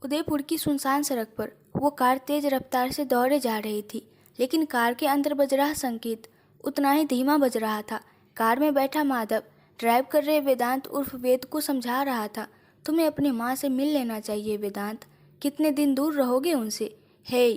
उदयपुर की सुनसान सड़क पर वो कार तेज रफ्तार से दौड़े जा रही थी, लेकिन कार के अंदर बज रहा संगीत उतना ही धीमा बज रहा था। कार में बैठा माधव ड्राइव कर रहे वेदांत उर्फ वेद को समझा रहा था, तुम्हें अपनी माँ से मिल लेना चाहिए वेदांत, कितने दिन दूर रहोगे उनसे। हे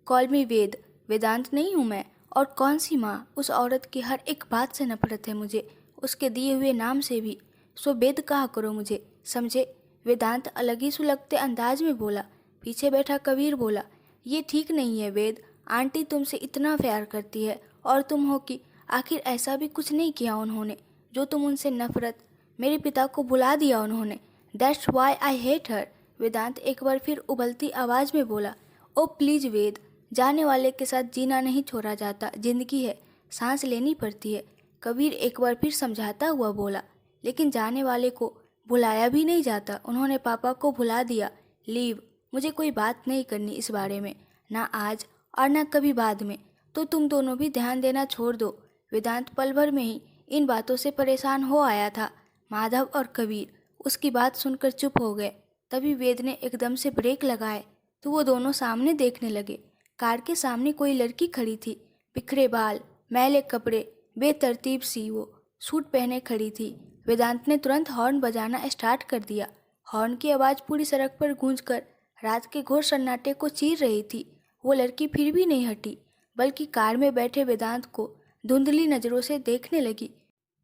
कॉल मी वेद, वेदांत नहीं हूँ मैं। और कौन सी माँ, उस औरत की हर एक बात से नफरत है मुझे, उसके दिए हुए नाम से भी। सो वेद कहा करो मुझे, समझे। वेदांत अलग ही सुलगते अंदाज में बोला। पीछे बैठा कबीर बोला, ये ठीक नहीं है वेद, आंटी तुमसे इतना प्यार करती है और तुम हो कि आखिर ऐसा भी कुछ नहीं किया उन्होंने जो तुम उनसे नफरत। मेरे पिता को भुला दिया उन्होंने, that's why I hate her. Vedant एक बार फिर उबलती आवाज में बोला, ओ प्लीज वेद, जाने वाले के साथ जीना नहीं छोड़ा जाता, जिंदगी है, सांस लेनी पड़ती है। कबीर एक बार फिर समझाता हुआ बोला, लेकिन जाने वाले को भुलाया भी नहीं जाता, उन्होंने पापा को भुला दिया। लीव, मुझे कोई बात नहीं करनी इस बारे में, ना आज और ना कभी बाद में। तो तुम दोनों भी ध्यान देना छोड़ दो। वेदांत पल भर में ही इन बातों से परेशान हो आया था। माधव और कबीर उसकी बात सुनकर चुप हो गए। तभी वेद ने एकदम से ब्रेक लगाए तो वो दोनों सामने देखने लगे। कार के सामने कोई लड़की खड़ी थी, बिखरे बाल, मैले कपड़े, बेतरतीब सी वो सूट पहने खड़ी थी। वेदांत ने तुरंत हॉर्न बजाना स्टार्ट कर दिया। हॉर्न की आवाज़ पूरी सड़क पर गूंजकर रात के घोर सन्नाटे को चीर रही थी। वो लड़की फिर भी नहीं हटी, बल्कि कार में बैठे वेदांत को धुंधली नज़रों से देखने लगी।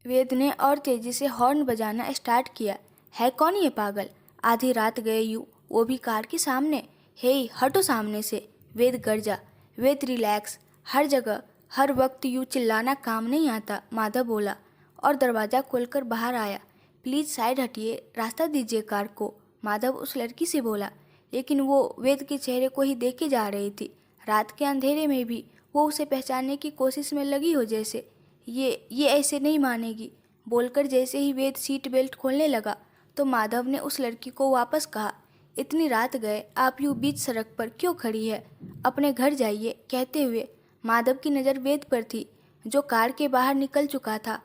वेद ने और तेजी से हॉर्न बजाना स्टार्ट किया। है कौन ये पागल, आधी रात गए यूँ, वो भी कार के सामने। हे हटो सामने से, वेद गर्जा। वेद रिलैक्स, हर जगह हर वक्त यूँ चिल्लाना काम नहीं आता, माधव बोला और दरवाज़ा खोलकर बाहर आया। प्लीज़ साइड हटिए, रास्ता दीजिए कार को, माधव उस लड़की से बोला। लेकिन वो वेद के चेहरे को ही देखे जा रही थी। रात के अंधेरे में भी वो उसे पहचानने की कोशिश में लगी हो, जैसे ये ऐसे नहीं मानेगी। बोलकर जैसे ही वेद सीट बेल्ट खोलने लगा तो माधव ने उस लड़की को वापस कहा, इतनी रात गए आप यूँ बीच सड़क पर क्यों खड़ी है, अपने घर जाइए। कहते हुए माधव की नज़र वेद पर थी, जो कार के बाहर निकल चुका था।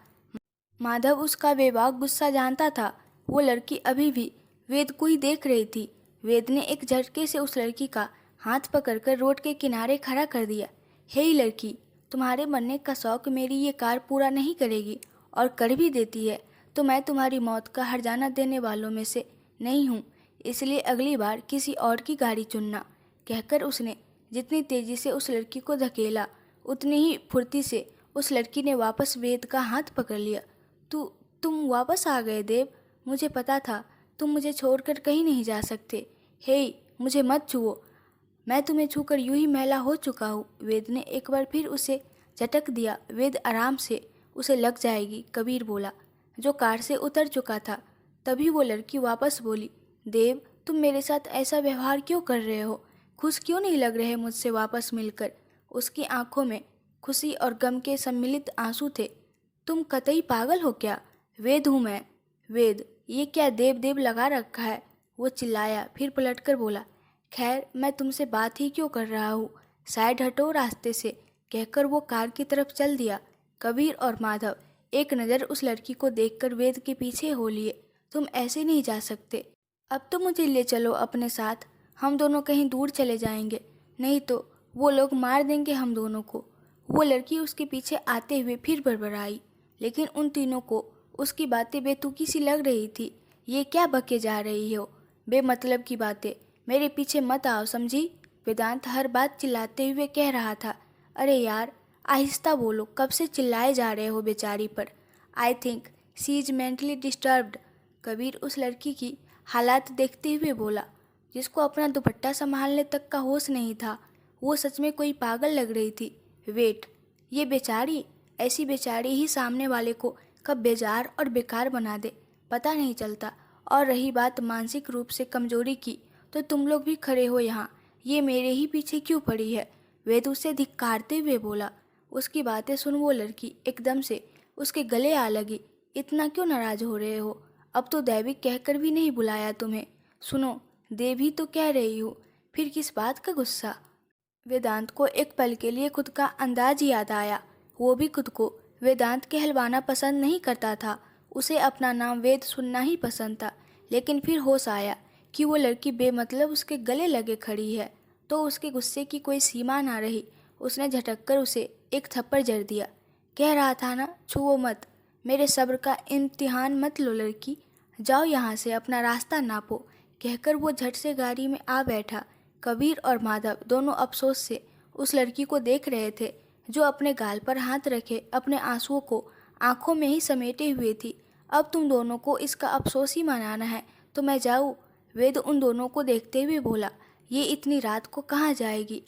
माधव उसका बेबाक गुस्सा जानता था। वो लड़की अभी भी वेद को ही देख रही थी। वेद ने एक झटके से उस लड़की का हाथ पकड़कर रोड के किनारे खड़ा कर दिया। हे लड़की, तुम्हारे मरने का शौक मेरी ये कार पूरा नहीं करेगी, और कर भी देती है तो मैं तुम्हारी मौत का हर्जाना देने वालों में से नहीं हूँ, इसलिए अगली बार किसी और की गाड़ी चुनना। कहकर उसने जितनी तेजी से उस लड़की को धकेला, उतनी ही फुर्ती से उस लड़की ने वापस वेद का हाथ पकड़ लिया। तुम वापस आ गए देव, मुझे पता था तुम मुझे छोड़कर कहीं नहीं जा सकते। हे मुझे मत छुओ, मैं तुम्हें छूकर यूं ही मैला हो चुका हूँ। वेद ने एक बार फिर उसे झटक दिया। वेद आराम से, उसे लग जाएगी, कबीर बोला, जो कार से उतर चुका था। तभी वो लड़की वापस बोली, देव तुम मेरे साथ ऐसा व्यवहार क्यों कर रहे हो, खुश क्यों नहीं लग रहे मुझसे वापस मिलकर। उसकी आंखों में खुशी और गम के सम्मिलित आंसू थे। तुम कतई पागल हो क्या, वेद हूँ मैं। वेद, ये क्या देव देव लगा रखा है, वो चिल्लाया, फिर पलटकर बोला, खैर मैं तुमसे बात ही क्यों कर रहा हूँ, साइड हटो रास्ते से। कहकर वो कार की तरफ चल दिया। कबीर और माधव एक नज़र उस लड़की को देखकर वेद के पीछे हो लिए। तुम ऐसे नहीं जा सकते, अब तो मुझे ले चलो अपने साथ, हम दोनों कहीं दूर चले जाएंगे, नहीं तो वो लोग मार देंगे हम दोनों को। वो लड़की उसके पीछे आते हुए फिर बड़बड़ाई, लेकिन उन तीनों को उसकी बातें बेतुकी सी लग रही थी। ये क्या बके जा रही हो, बेमतलब की बातें, मेरे पीछे मत आओ, समझी। वेदांत हर बात चिल्लाते हुए कह रहा था। अरे यार आहिस्ता बोलो, कब से चिल्लाए जा रहे हो बेचारी पर। I think she is mentally disturbed. Kabir उस लड़की की हालात देखते हुए बोला, जिसको अपना दुपट्टा संभालने तक का होश नहीं था। वो सच में कोई पागल लग रही थी। वेट, ये बेचारी, ऐसी बेचारी ही सामने वाले को कब बेजार और बेकार बना दे, पता नहीं चलता। और रही बात मानसिक रूप से कमजोरी की, तो तुम लोग भी खड़े हो यहाँ, ये मेरे ही पीछे क्यों पड़ी है। वेद उसे धिक्कारते हुए बोला। उसकी बातें सुन वो लड़की एकदम से उसके गले आ लगी। इतना क्यों नाराज हो रहे हो, अब तो दैविक कहकर भी नहीं बुलाया तुम्हें। सुनो, देव ही तो कह रही हूँ, फिर किस बात का गुस्सा। वेदांत को एक पल के लिए खुद का अंदाज याद आया। वो भी खुद को वेदांत कहलवाना पसंद नहीं करता था, उसे अपना नाम वेद सुनना ही पसंद था। लेकिन फिर होश आया कि वो लड़की बेमतलब उसके गले लगे खड़ी है, तो उसके गुस्से की कोई सीमा ना रही। उसने झटक कर उसे एक थप्पड़ जड़ दिया। कह रहा था ना, छुओ मत, मेरे सब्र का इम्तिहान मत लो लड़की, जाओ यहाँ से, अपना रास्ता नापो। कहकर वो झट से गाड़ी में आ बैठा। कबीर और माधव दोनों अफसोस से उस लड़की को देख रहे थे, जो अपने गाल पर हाथ रखे अपने आंसुओं को आंखों में ही समेटे हुए थी। अब तुम दोनों को इसका अफसोस ही मनाना है तो मैं जाऊँ? वेद उन दोनों को देखते हुए बोला। ये इतनी रात को कहाँ जाएगी?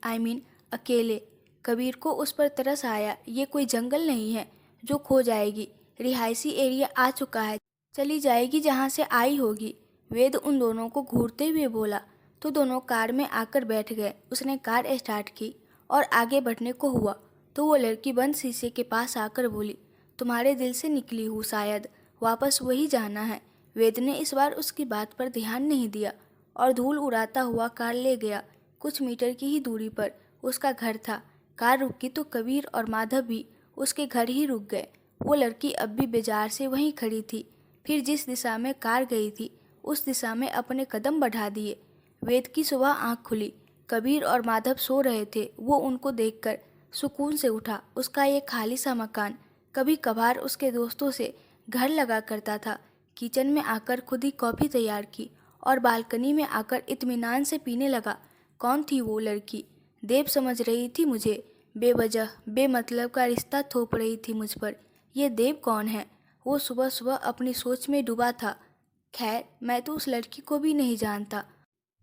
अकेले। कबीर को उस पर तरस आया। ये कोई जंगल नहीं है जो खो जाएगी, रिहायशी एरिया आ चुका है, चली जाएगी जहाँ से आई होगी। वेद उन दोनों को घूरते हुए बोला। तो दोनों कार में आकर बैठ गए। उसने कार स्टार्ट की और आगे बढ़ने को हुआ तो वो लड़की बंद शीशे के पास आकर बोली, तुम्हारे दिल से निकली हूँ शायद, वापस वही जाना है। वेद ने इस बार उसकी बात पर ध्यान नहीं दिया और धूल उड़ाता हुआ कार ले गया। कुछ मीटर की ही दूरी पर उसका घर था। कार रुकी तो कबीर और माधव भी उसके घर ही रुक गए। वो लड़की अब भी बेजार से वहीं खड़ी थी। फिर जिस दिशा में कार गई थी उस दिशा में अपने कदम बढ़ा दिए। वेद की सुबह आंख खुली। कबीर और माधव सो रहे थे। वो उनको देखकर सुकून से उठा। उसका ये खाली सा मकान कभी कभार उसके दोस्तों से घर लगा करता था। किचन में आकर खुद ही कॉफ़ी तैयार की और बालकनी में आकर इत्मीनान से पीने लगा। कौन थी वो लड़की? देव समझ रही थी मुझे, बेवजह बेमतलब का रिश्ता थोप रही थी मुझ पर। ये देव कौन है? वो सुबह सुबह अपनी सोच में डूबा था। खैर, मैं तो उस लड़की को भी नहीं जानता,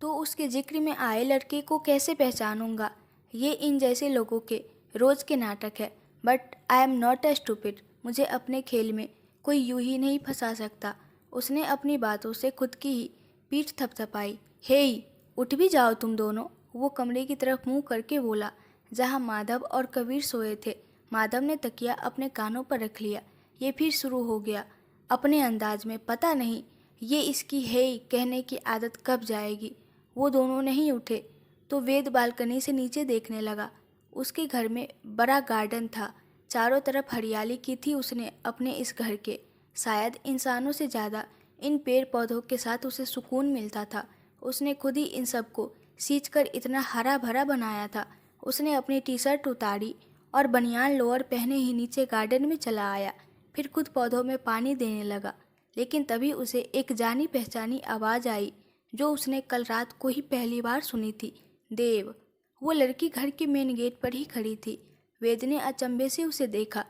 तो उसके जिक्र में आए लड़के को कैसे पहचानूंगा? ये इन जैसे लोगों के रोज के नाटक है। But I am not a stupid. मुझे अपने खेल में कोई यूं ही नहीं फंसा सकता। उसने अपनी बातों से खुद की ही पीठ थपथपाई। हेई, उठ भी जाओ तुम दोनों। वो कमरे की तरफ मुंह करके बोला जहां माधव और कबीर सोए थे। माधव ने तकिया अपने कानों पर रख लिया। ये फिर शुरू हो गया अपने अंदाज में। पता नहीं ये इसकी हेई कहने की आदत कब जाएगी। वो दोनों नहीं उठे तो वेद बालकनी से नीचे देखने लगा। उसके घर में बड़ा गार्डन था। चारों तरफ हरियाली की थी उसने अपने इस घर के। शायद इंसानों से ज़्यादा इन पेड़ पौधों के साथ उसे सुकून मिलता था। उसने खुद ही इन सबको सींच कर इतना हरा भरा बनाया था। उसने अपनी टी शर्ट उतारी और बनियान लोअर पहने ही नीचे गार्डन में चला आया। फिर खुद पौधों में पानी देने लगा। लेकिन तभी उसे एक जानी पहचानी आवाज़ आई जो उसने कल रात को ही पहली बार सुनी थी। देव। वो लड़की घर के मेन गेट पर ही खड़ी थी। वेद ने अचंभे से उसे देखा।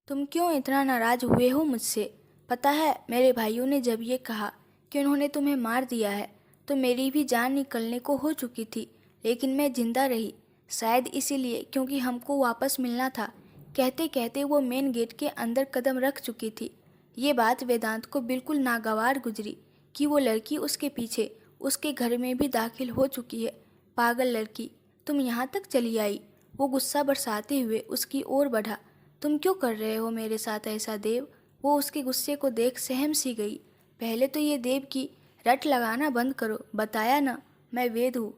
तुम क्यों इतना नाराज हुए हो मुझसे? पता है, मेरे भाइयों ने जब ये कहा कि उन्होंने तुम्हें मार दिया है तो मेरी भी जान निकलने को हो चुकी थी, लेकिन मैं जिंदा रही। शायद इसीलिए क्योंकि हमको वापस मिलना था। कहते कहते वो मेन गेट के अंदर कदम रख चुकी थी। ये बात वेदांत को बिल्कुल नागवार गुजरी कि वो लड़की उसके पीछे उसके घर में भी दाखिल हो चुकी है। पागल लड़की, तुम यहाँ तक चली आई। वो गुस्सा बरसाते हुए उसकी ओर बढ़ा। तुम क्यों कर रहे हो मेरे साथ ऐसा देव? वो उसके गुस्से को देख सहम सी गई। पहले तो ये देव की रट लगाना बंद करो। बताया ना, मैं वेद हूँ।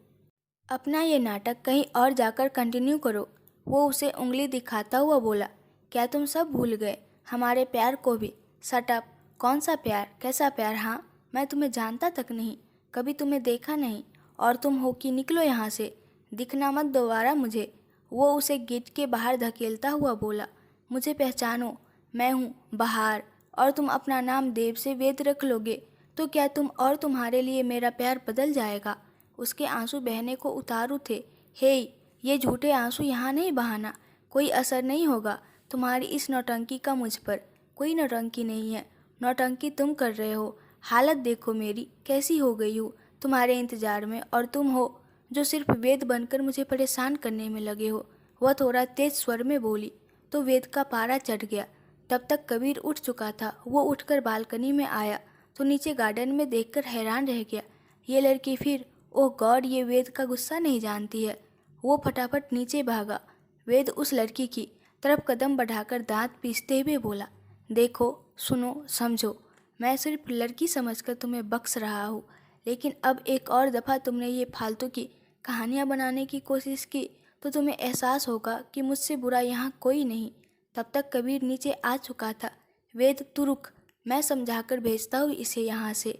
अपना ये नाटक कहीं और जाकर कंटिन्यू करो। वो उसे उंगली दिखाता हुआ बोला। क्या तुम सब भूल गए? हमारे प्यार को भी? Shut up. कौन सा प्यार? कैसा प्यार? हाँ, मैं तुम्हें जानता तक नहीं, कभी तुम्हें देखा नहीं। और तुम हो कि निकलो यहाँ से, दिखना मत दोबारा मुझे। वो उसे गेट के बाहर धकेलता हुआ बोला। मुझे पहचानो, मैं हूँ बहार। और तुम अपना नाम देव से वेद रख लोगे तो क्या तुम और तुम्हारे लिए मेरा प्यार बदल जाएगा? उसके आंसू बहने को उतारू थे। हे, ये झूठे आंसू यहाँ नहीं बहाना। कोई असर नहीं होगा तुम्हारी इस नौटंकी का मुझ पर। कोई नौटंकी नहीं है। नौटंकी तुम कर रहे हो। हालत देखो मेरी कैसी हो गई हूँ तुम्हारे इंतजार में, और तुम हो जो सिर्फ वेद बनकर मुझे परेशान करने में लगे हो। वह थोड़ा तेज स्वर में बोली तो वेद का पारा चढ़ गया। तब तक कबीर उठ चुका था। वो उठकर बालकनी में आया तो नीचे गार्डन में देखकर हैरान रह गया। ये लड़की फिर, ओह गॉड, ये वेद का गुस्सा नहीं जानती है। वो फटाफट नीचे भागा। वेद उस लड़की की तरफ कदम बढ़ाकर दांत पीसते हुए बोला, देखो, सुनो, समझो, मैं सिर्फ लड़की समझकर तुम्हें बख्श रहा हूँ, लेकिन अब एक और दफ़ा तुमने ये फालतू की कहानियाँ बनाने की कोशिश की तो तुम्हें एहसास होगा कि मुझसे बुरा यहाँ कोई नहीं। तब तक कबीर नीचे आ चुका था। वेद, तू रुक, मैं समझाकर भेजता हूँ इसे यहाँ से।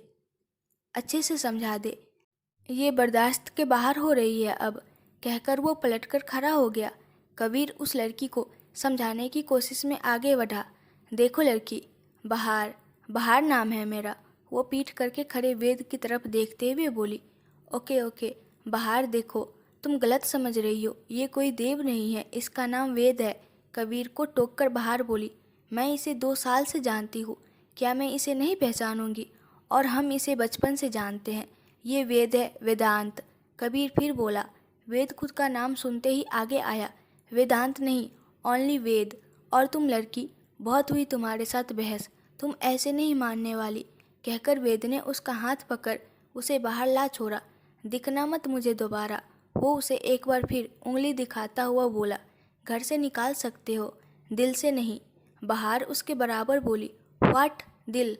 अच्छे से समझा दे। ये बर्दाश्त के बाहर हो रही है अब, कहकर वो पलटकर खड़ा हो गया। कबीर उस लड़की को समझाने की कोशिश में आगे बढ़ा। देखो लड़की, बहार, बहार नाम है मेरा। वो पीठ करके खड़े वेद की तरफ देखते हुए बोली। ओके ओके बहार, देखो तुम गलत समझ रही हो, ये कोई देव नहीं है, इसका नाम वेद है। कबीर को टोककर बहार बोली। मैं इसे 2 साल से जानती हूँ, क्या मैं इसे नहीं पहचानूंगी? और हम इसे बचपन से जानते हैं, ये वेद है, वेदांत। कबीर फिर बोला। वेद खुद का नाम सुनते ही आगे आया। वेदांत नहीं, ओनली वेद। और तुम लड़की, बहुत हुई तुम्हारे साथ बहस, तुम ऐसे नहीं मानने वाली, कहकर वेद ने उसका हाथ पकड़ उसे बाहर ला छोड़ा। दिखना मत मुझे दोबारा, वो उसे एक बार फिर उंगली दिखाता हुआ बोला। घर से निकाल सकते हो, दिल से नहीं। बहार उसके बराबर बोली। व्हाट, दिल?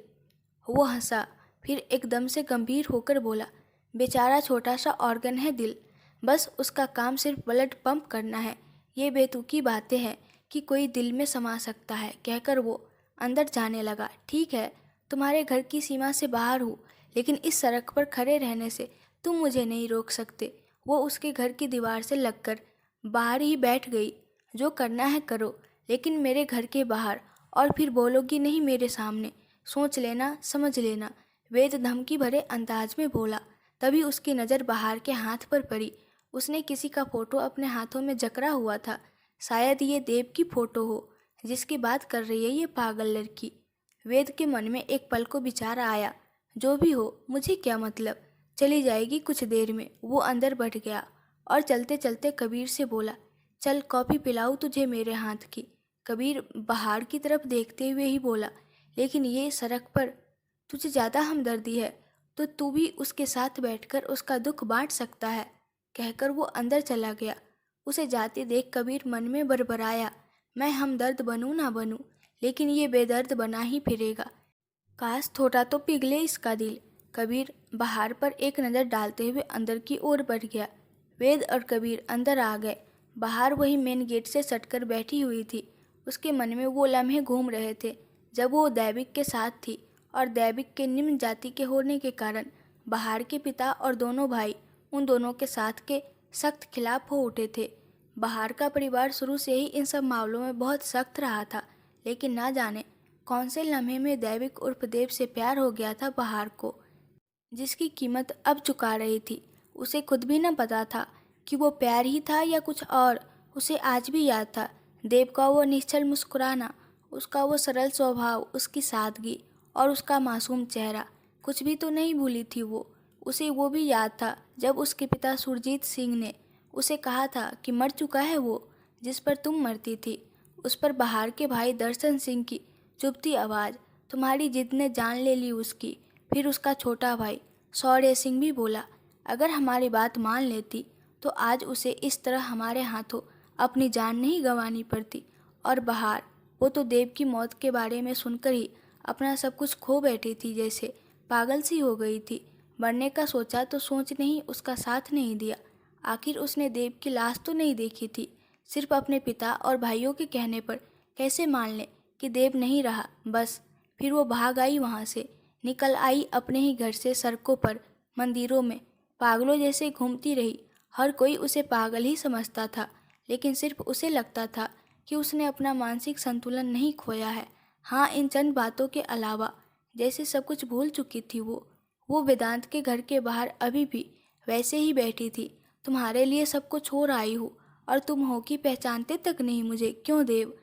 वो हंसा, फिर एकदम से गंभीर होकर बोला। बेचारा छोटा सा ऑर्गन है दिल, बस उसका काम सिर्फ ब्लड पंप करना है। ये बेतुकी बातें हैं कि कोई दिल में समा सकता है, कहकर वो अंदर जाने लगा। ठीक है, तुम्हारे घर की सीमा से बाहर हूँ, लेकिन इस सड़क पर खड़े रहने से तुम मुझे नहीं रोक सकते। वो उसके घर की दीवार से लगकर बाहर ही बैठ गई। जो करना है करो, लेकिन मेरे घर के बाहर, और फिर बोलोगी नहीं मेरे सामने। सोच लेना, समझ लेना, वेद धमकी भरे अंदाज में बोला। तभी उसकी नज़र बहार के हाथ पर पड़ी। उसने किसी का फोटो अपने हाथों में जकड़ा हुआ था। शायद ये देव की फोटो हो जिसकी बात कर रही है ये पागल लड़की। वेद के मन में एक पल को विचार आया। जो भी हो, मुझे क्या मतलब, चली जाएगी कुछ देर में। वो अंदर बैठ गया और चलते चलते कबीर से बोला। चल कॉफ़ी पिलाऊं तुझे मेरे हाथ की। कबीर बहार की तरफ देखते हुए ही बोला। लेकिन ये सड़क पर तुझे ज़्यादा हमदर्दी है तो तू भी उसके साथ बैठकर उसका दुख बांट सकता है, कहकर वो अंदर चला गया। उसे जाते देख कबीर मन में बड़बड़ाया। मैं हमदर्द बनूं ना बनूं, लेकिन ये बेदर्द बना ही फिरेगा। काश थोड़ा तो पिघले इसका दिल। कबीर बहार पर एक नज़र डालते हुए अंदर की ओर बढ़ गया। वेद और कबीर अंदर आ गए। बहार वही मेन गेट से सटकर बैठी हुई थी। उसके मन में वो लम्हे घूम रहे थे जब वो दैविक के साथ थी, और दैविक के निम्न जाति के होने के कारण बहार के पिता और दोनों भाई उन दोनों के साथ के सख्त खिलाफ हो उठे थे। बहार का परिवार शुरू से ही इन सब मामलों में बहुत सख्त रहा था, लेकिन ना जाने कौन से लम्हे में दैविक उर्फ देव से प्यार हो गया था बहार को, जिसकी कीमत अब चुका रही थी। उसे खुद भी न पता था कि वो प्यार ही था या कुछ और। उसे आज भी याद था देव का वो निश्चल मुस्कुराना, उसका वो सरल स्वभाव, उसकी सादगी और उसका मासूम चेहरा। कुछ भी तो नहीं भूली थी वो। उसे वो भी याद था जब उसके पिता सुरजीत सिंह ने उसे कहा था कि मर चुका है वो जिस पर तुम मरती थी। उस पर बहार के भाई दर्शन सिंह की चुभती आवाज़, तुम्हारी जिद ने जान ले ली उसकी। फिर उसका छोटा भाई शौर्य सिंह भी बोला, अगर हमारी बात मान लेती तो आज उसे इस तरह हमारे हाथों अपनी जान नहीं गंवानी पड़ती। और बहार, वो तो देव की मौत के बारे में सुनकर ही अपना सब कुछ खो बैठी थी, जैसे पागल सी हो गई थी। मरने का सोचा तो सोच नहीं उसका साथ नहीं दिया। आखिर उसने देव की लाश तो नहीं देखी थी। सिर्फ अपने पिता और भाइयों के कहने पर कैसे मान ले कि देव नहीं रहा। बस फिर वो भाग आई वहाँ से, निकल आई अपने ही घर से, सड़कों पर, मंदिरों में पागलों जैसे घूमती रही। हर कोई उसे पागल ही समझता था, लेकिन सिर्फ उसे लगता था कि उसने अपना मानसिक संतुलन नहीं खोया है। हाँ, इन चंद बातों के अलावा जैसे सब कुछ भूल चुकी थी वो वेदांत के घर के बाहर अभी भी वैसे ही बैठी थी। तुम्हारे लिए सब कुछ छोड़ आई हूँ और तुम हो कि पहचानते तक नहीं मुझे। क्यों देव?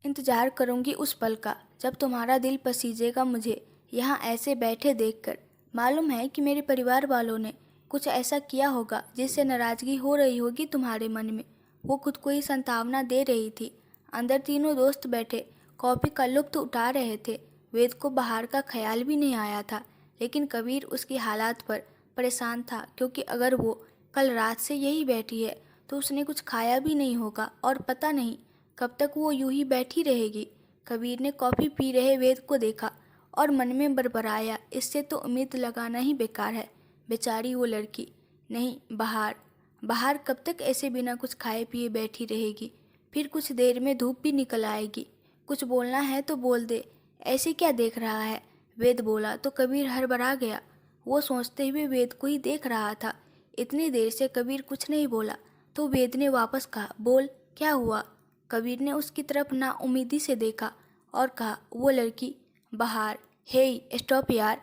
इंतजार करूंगी उस पल का जब तुम्हारा दिल पसीजेगा मुझे यहाँ ऐसे बैठे देखकर। मालूम है कि मेरे परिवार वालों ने कुछ ऐसा किया होगा जिससे नाराज़गी हो रही होगी तुम्हारे मन में। वो खुद को ही संतावना दे रही थी। अंदर तीनों दोस्त बैठे कॉफ़ी का लुत्फ़ उठा रहे थे। वेद को बाहर का ख्याल भी नहीं आया था, लेकिन कबीर उसकी हालात पर परेशान था, क्योंकि अगर वो कल रात से यही बैठी है तो उसने कुछ खाया भी नहीं होगा और पता नहीं कब तक वो यूं ही बैठी रहेगी। कबीर ने कॉफ़ी पी रहे वेद को देखा और मन में बड़बड़ाया, इससे तो उम्मीद लगाना ही बेकार है। बेचारी वो लड़की। नहीं, बाहर बाहर कब तक ऐसे बिना कुछ खाए पिए बैठी रहेगी? फिर कुछ देर में धूप भी निकल आएगी। कुछ बोलना है तो बोल दे, ऐसे क्या देख रहा है? वेद बोला तो कबीर हड़बड़ा गया। वो सोचते हुए वेद को ही देख रहा था इतनी देर से कबीर कुछ नहीं बोला तो वेद ने वापस कहा, बोल क्या हुआ। कबीर ने उसकी तरफ नाउम्मीदी से देखा और कहा, वो लड़की बाहर। हे स्टॉप यार,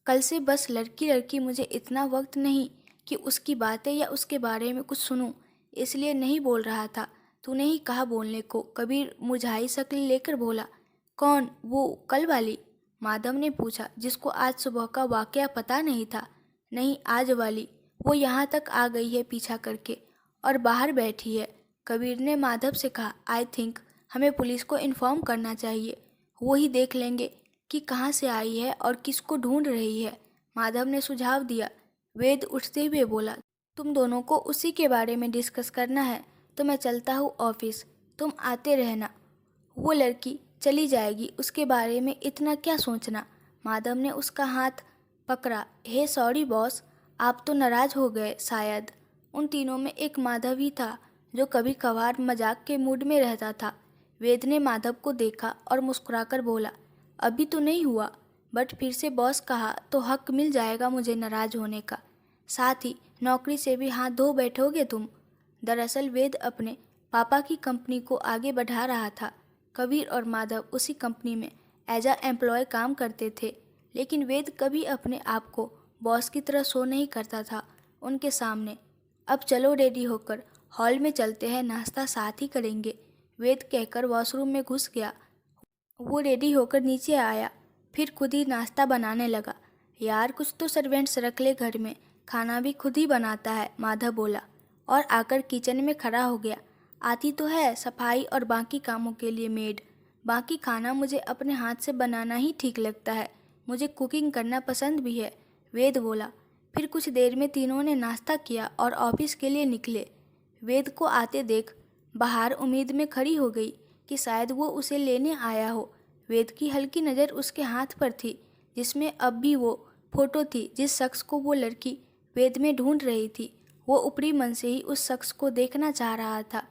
कल से बस लड़की लड़की, मुझे इतना वक्त नहीं कि उसकी बातें या उसके बारे में कुछ सुनूं, इसलिए नहीं बोल रहा था। तूने ही कहा बोलने को। कबीर मुरझाई शक्ल लेकर बोला, कौन, वो कल वाली? माधव ने पूछा, जिसको आज सुबह का वाकया पता नहीं था। नहीं, आज वाली। वो यहाँ तक आ गई है पीछा करके और बाहर बैठी है। कबीर ने माधव से कहा, आई थिंक हमें पुलिस को इन्फॉर्म करना चाहिए, वो ही देख लेंगे कि कहाँ से आई है और किसको ढूंढ रही है। माधव ने सुझाव दिया। वेद उठते हुए बोला, तुम दोनों को उसी के बारे में डिस्कस करना है तो मैं चलता हूँ ऑफिस, तुम आते रहना। वो लड़की चली जाएगी, उसके बारे में इतना क्या सोचना। माधव ने उसका हाथ पकड़ा। हे सॉरी बॉस, आप तो नाराज हो गए शायद। उन तीनों में एक माधव ही था जो कभी कभार मजाक के मूड में रहता था। वेद ने माधव को देखा और मुस्कुराकर बोला, अभी तो नहीं हुआ, बट फिर से बॉस कहा तो हक मिल जाएगा मुझे नाराज होने का। साथ ही नौकरी से भी हाथ धो बैठोगे तुम। दरअसल वेद अपने पापा की कंपनी को आगे बढ़ा रहा था। कबीर और माधव उसी कंपनी में एज अ एम्प्लॉय काम करते थे, लेकिन वेद कभी अपने आप को बॉस की तरह शो नहीं करता था उनके सामने। अब चलो रेडी होकर हॉल में चलते हैं, नाश्ता साथ ही करेंगे, वेद कहकर वॉशरूम में घुस गया। वो रेडी होकर नीचे आया, फिर खुद ही नाश्ता बनाने लगा। यार कुछ तो सर्वेंट्स रख ले घर में, खाना भी खुद ही बनाता है, माधव बोला और आकर किचन में खड़ा हो गया। आती तो है सफाई और बाकी कामों के लिए मेड, बाकी खाना मुझे अपने हाथ से बनाना ही ठीक लगता है, मुझे कुकिंग करना पसंद भी है, वेद बोला। फिर कुछ देर में तीनों ने नाश्ता किया और ऑफिस के लिए निकले। वेद को आते देख बाहर उम्मीद में खड़ी हो गई कि शायद वो उसे लेने आया हो। वेद की हल्की नज़र उसके हाथ पर थी, जिसमें अब भी वो फोटो थी जिस शख्स को वो लड़की वेद में ढूंढ रही थी। वो ऊपरी मन से ही उस शख्स को देखना चाह रहा था,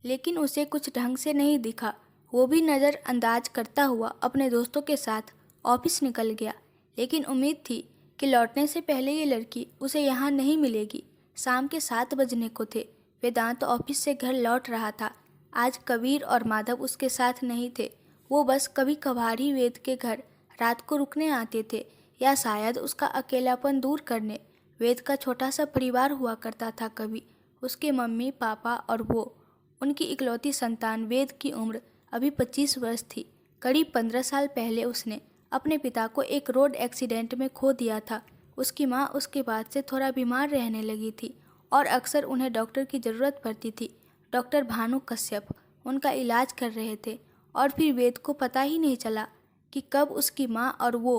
लेकिन उसे कुछ ढंग से नहीं दिखा। वो भी नज़रअंदाज करता हुआ अपने दोस्तों के साथ ऑफिस निकल गया, लेकिन उम्मीद थी कि लौटने से पहले ये लड़की उसे यहाँ नहीं मिलेगी। शाम के 7 बजने को थे। वेदांत ऑफिस से घर लौट रहा था। आज कबीर और माधव उसके साथ नहीं थे। वो बस कभी कभार ही वेद के घर रात को रुकने आते थे, या शायद उसका अकेलापन दूर करने। वेद का छोटा सा परिवार हुआ करता था कभी, उसके मम्मी पापा और वो। उनकी इकलौती संतान वेद की उम्र अभी 25 वर्ष थी। करीब 15 साल पहले उसने अपने पिता को एक रोड एक्सीडेंट में खो दिया था। उसकी माँ उसके बाद से थोड़ा बीमार रहने लगी थी और अक्सर उन्हें डॉक्टर की ज़रूरत पड़ती थी। डॉक्टर भानु कश्यप उनका इलाज कर रहे थे और फिर वेद को पता ही नहीं चला कि कब उसकी माँ और वो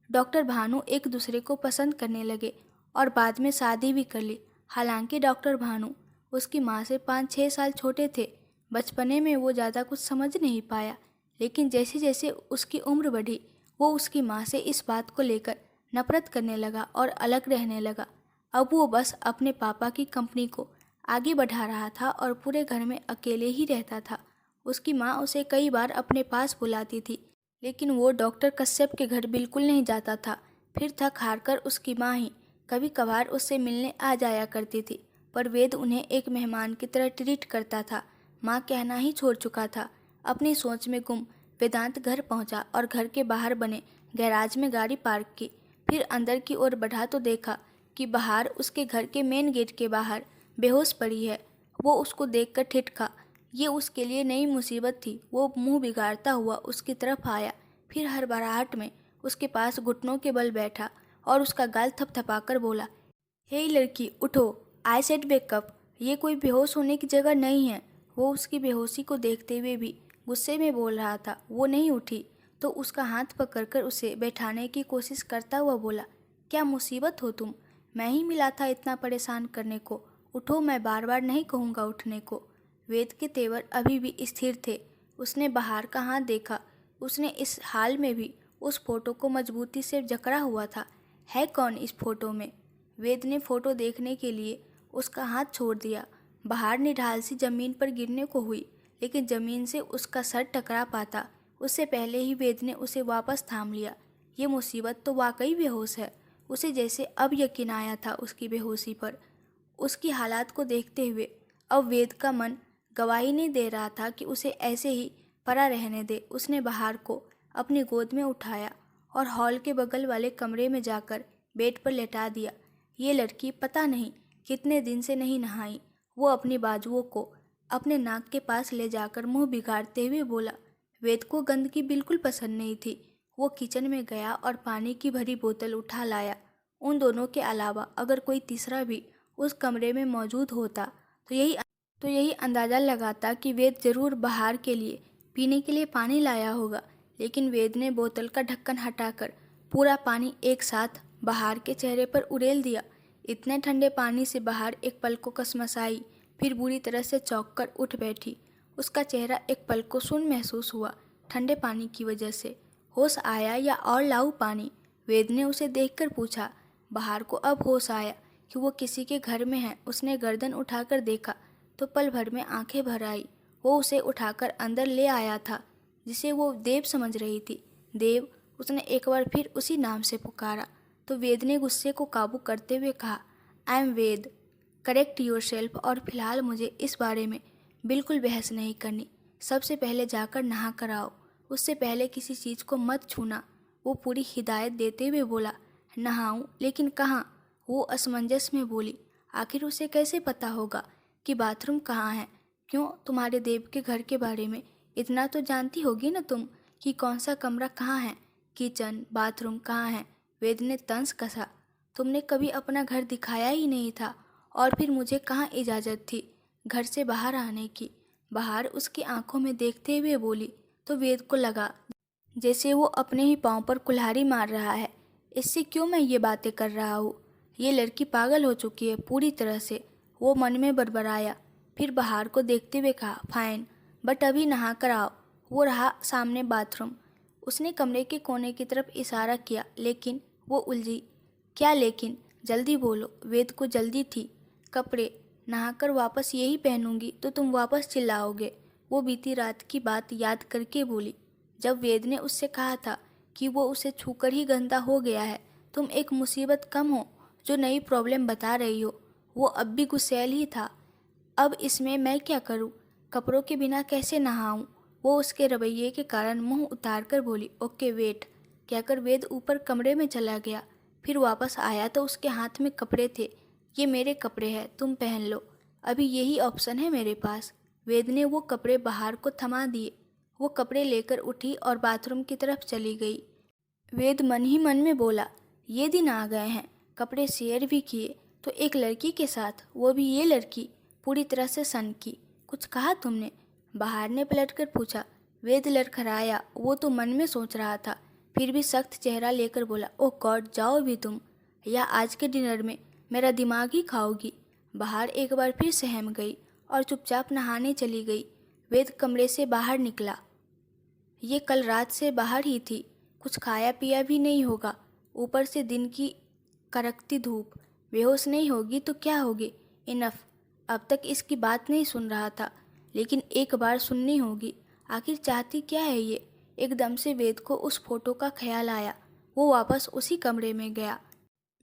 डॉक्टर भानु एक दूसरे को पसंद करने लगे और बाद में शादी भी कर ली। हालांकि डॉक्टर भानु उसकी माँ से 5-6 साल छोटे थे। बचपने में वो ज़्यादा कुछ समझ नहीं पाया, लेकिन जैसे जैसे उसकी उम्र बढ़ी वो उसकी माँ से इस बात को लेकर नफरत करने लगा और अलग रहने लगा। अब वो बस अपने पापा की कंपनी को आगे बढ़ा रहा था और पूरे घर में अकेले ही रहता था। उसकी माँ उसे कई बार अपने पास बुलाती थी, लेकिन वो डॉक्टर कश्यप के घर बिल्कुल नहीं जाता था। फिर थक हार कर उसकी माँ ही कभी कभार उससे मिलने आ जाया करती थी, पर वेद उन्हें एक मेहमान की तरह ट्रीट करता था। माँ कहना ही छोड़ चुका था। अपनी सोच में गुम वेदांत घर पहुंचा और घर के बाहर बने गैराज में गाड़ी पार्क की। फिर अंदर की ओर बढ़ा तो देखा कि बाहर उसके घर के मेन गेट के बाहर बेहोश पड़ी है। वो उसको देखकर ठिठका। ये उसके लिए नई मुसीबत थी। वो मुंह बिगाड़ता हुआ उसकी तरफ आया, फिर हड़बड़ाहट में उसके पास घुटनों के बल बैठा और उसका गाल थपथपाकर बोला, हे लड़की उठो, आई सेड वेकअप, ये कोई बेहोश होने की जगह नहीं है। वो उसकी बेहोशी को देखते हुए भी गुस्से में बोल रहा था। वो नहीं उठी तो उसका हाथ पकड़कर उसे बैठाने की कोशिश करता हुआ बोला, क्या मुसीबत हो तुम, मैं ही मिला था इतना परेशान करने को, उठो, मैं बार बार नहीं कहूँगा उठने को। वेद के तेवर अभी भी स्थिर थे। उसने बाहर का हाथ देखा। उसने इस हाल में भी उस फोटो को मजबूती से जकड़ा हुआ था। है कौन इस फोटो में? वेद ने फोटो देखने के लिए उसका हाथ छोड़ दिया। बाहर निढाल सी जमीन पर गिरने को हुई, लेकिन जमीन से उसका सर टकरा पाता उससे पहले ही वेद ने उसे वापस थाम लिया। ये मुसीबत तो वाकई बेहोश है। उसे जैसे अब यकीन आया था उसकी बेहोशी पर। उसकी हालात को देखते हुए अब वेद का मन गवाही नहीं दे रहा था कि उसे ऐसे ही पड़ा रहने दे। उसने बहार को अपनी गोद में उठाया और हॉल के बगल वाले कमरे में जाकर बेड पर लेटा दिया। ये लड़की पता नहीं कितने दिन से नहीं नहाई। वो अपनी बाजुओं को अपने नाक के पास ले जाकर मुंह बिगाड़ते हुए बोला। वेद को गंदगी बिल्कुल पसंद नहीं थी। वो किचन में गया और पानी की भरी बोतल उठा लाया। उन दोनों के अलावा अगर कोई तीसरा भी उस कमरे में मौजूद होता तो यही अंदाज़ा लगाता कि वेद ज़रूर बहार के लिए पीने के लिए पानी लाया होगा। लेकिन वेद ने बोतल का ढक्कन हटाकर पूरा पानी एक साथ बहार के चेहरे पर उड़ेल दिया। इतने ठंडे पानी से बहार एक पल को कसमसाई, फिर बुरी तरह से चौंक कर उठ बैठी। उसका चेहरा एक पल को सुन्न महसूस हुआ ठंडे पानी की वजह से। होश आया या और लाऊं पानी? वेद ने उसे देखकर पूछा। बहार को अब होश आया कि वो किसी के घर में है। उसने गर्दन उठाकर देखा तो पल भर में आंखें भर आई। वो उसे उठाकर अंदर ले आया था, जिसे वो देव समझ रही थी। देव, उसने एक बार फिर उसी नाम से पुकारा तो वेद ने गुस्से को काबू करते हुए कहा, I am Ved, correct yourself. और फिलहाल मुझे इस बारे में बिल्कुल बहस नहीं करनी। सबसे पहले जाकर नहा कर आओ। उससे पहले किसी चीज़ को मत छूना। वो पूरी हिदायत देते हुए बोला। नहाऊं? लेकिन कहाँ? वो असमंजस में बोली। आखिर उसे कैसे पता होगा कि बाथरूम कहाँ है? क्यों, तुम्हारे देव के घर के बारे में इतना तो जानती होगी ना तुम कि कौन सा कमरा कहाँ है, किचन बाथरूम कहाँ है। वेद ने तंज कसा। तुमने कभी अपना घर दिखाया ही नहीं था, और फिर मुझे कहाँ इजाज़त थी घर से बाहर आने की? बाहर उसकी आंखों में देखते हुए बोली तो वेद को लगा जैसे वो अपने ही पाँव पर कुल्हाड़ी मार रहा है। इससे क्यों मैं ये बातें कर रहा हूँ? ये लड़की पागल हो चुकी है पूरी तरह से। वो मन में बड़बड़ाया, फिर बाहर को देखते हुए कहा, फाइन, बट अभी नहा कर आओ। वो रहा सामने बाथरूम। उसने कमरे के कोने की तरफ इशारा किया, लेकिन वो उलझी। क्या लेकिन? जल्दी बोलो। वेद को जल्दी थी। कपड़े नहाकर वापस यही पहनूंगी तो तुम वापस चिल्लाओगे। वो बीती रात की बात याद करके बोली, जब वेद ने उससे कहा था कि वो उसे छूकर ही गंदा हो गया है। तुम एक मुसीबत कम हो जो नई प्रॉब्लम बता रही हो। वो अब भी गुस्सैल ही था। अब इसमें मैं क्या करूं? कपड़ों के बिना कैसे नहाऊं? वो उसके रवैये के कारण मुंह उतार कर बोली, ओके वेट, कहकर वेद ऊपर कमरे में चला गया। फिर वापस आया तो उसके हाथ में कपड़े थे। ये मेरे कपड़े हैं, तुम पहन लो, अभी यही ऑप्शन है मेरे पास। वेद ने वो कपड़े बाहर को थमा दिए। वो कपड़े लेकर उठी और बाथरूम की तरफ चली गई। वेद मन ही मन में बोला, ये दिन आ गए हैं। कपड़े शेयर भी किए तो एक लड़की के साथ, वो भी ये लड़की पूरी तरह से सनकी। कुछ कहा तुमने? बाहर ने पलटकर पूछा। वेद लड़खड़ाया। वो तो मन में सोच रहा था, फिर भी सख्त चेहरा लेकर बोला, ओह गॉड, जाओ भी तुम, या आज के डिनर में मेरा दिमाग ही खाओगी। बाहर एक बार फिर सहम गई और चुपचाप नहाने चली गई। वेद कमरे से बाहर निकला। ये कल रात से बाहर ही थी, कुछ खाया पिया भी नहीं होगा, ऊपर से दिन की कड़कती धूप। बेहोश नहीं होगी तो क्या होगी? इनफ। अब तक इसकी बात नहीं सुन रहा था, लेकिन एक बार सुननी होगी। आखिर चाहती क्या है ये? एकदम से वेद को उस फोटो का ख्याल आया। वो वापस उसी कमरे में गया।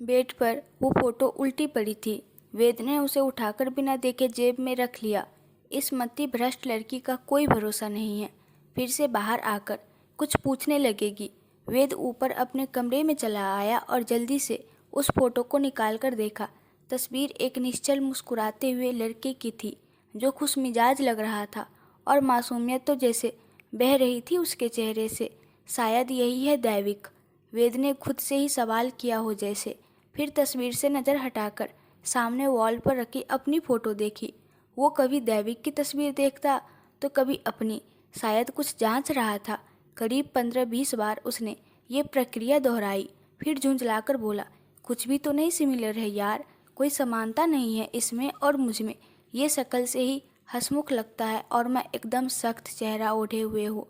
बेड पर वो फोटो उल्टी पड़ी थी। वेद ने उसे उठाकर बिना देखे जेब में रख लिया। इस मति भ्रष्ट लड़की का कोई भरोसा नहीं है, फिर से बाहर आकर कुछ पूछने लगेगी। वेद ऊपर अपने कमरे में चला आया और जल्दी से उस फोटो को निकाल कर देखा। तस्वीर एक निश्चल मुस्कुराते हुए लड़के की थी जो खुश मिजाज लग रहा था, और मासूमियत तो जैसे बह रही थी उसके चेहरे से। शायद यही है दैविक, वेद ने खुद से ही सवाल किया हो जैसे। फिर तस्वीर से नज़र हटाकर सामने वॉल पर रखी अपनी फ़ोटो देखी। वो कभी दैविक की तस्वीर देखता तो कभी अपनी। शायद कुछ जांच रहा था। करीब 15-20 बार उसने ये प्रक्रिया दोहराई, फिर झुंझलाकर बोला, कुछ भी तो नहीं सिमिलर है यार, कोई समानता नहीं है इसमें और मुझ में। ये शक्ल से ही हंसमुख लगता है और मैं एकदम सख्त चेहरा ओढ़े हुए हूँ।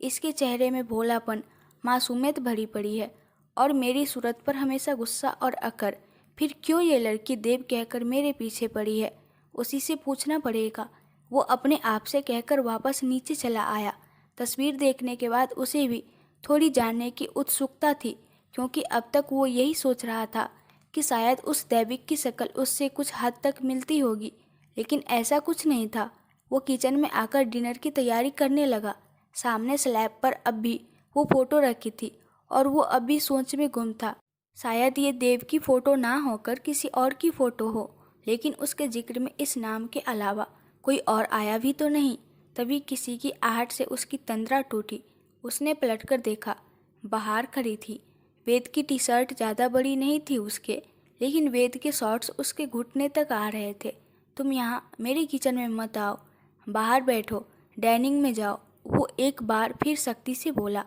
इसके चेहरे में भोलापन, मासूमियत भरी पड़ी है, और मेरी सूरत पर हमेशा गुस्सा और अकड़। फिर क्यों ये लड़की देव कहकर मेरे पीछे पड़ी है? उसी से पूछना पड़ेगा। वो अपने आप से कहकर वापस नीचे चला आया। तस्वीर देखने के बाद उसे भी थोड़ी जानने की उत्सुकता थी क्योंकि अब तक वो यही सोच रहा था कि शायद उस दैविक की शक्ल उससे कुछ हद तक मिलती होगी, लेकिन ऐसा कुछ नहीं था। वो किचन में आकर डिनर की तैयारी करने लगा। सामने स्लैब पर अब भी वो फोटो रखी थी और वो अब भी सोच में गुम था। शायद ये देव की फ़ोटो ना होकर किसी और की फ़ोटो हो, लेकिन उसके जिक्र में इस नाम के अलावा कोई और आया भी तो नहीं। तभी किसी की आहट से उसकी तंद्रा टूटी। उसने पलटकर देखा, बाहर खड़ी थी। वेद की टी शर्ट ज़्यादा बड़ी नहीं थी उसके, लेकिन वेद के शॉर्ट्स उसके घुटने तक आ रहे थे। तुम यहाँ मेरे किचन में मत आओ, बाहर बैठो, डाइनिंग में जाओ, वो एक बार फिर सख्ती से बोला।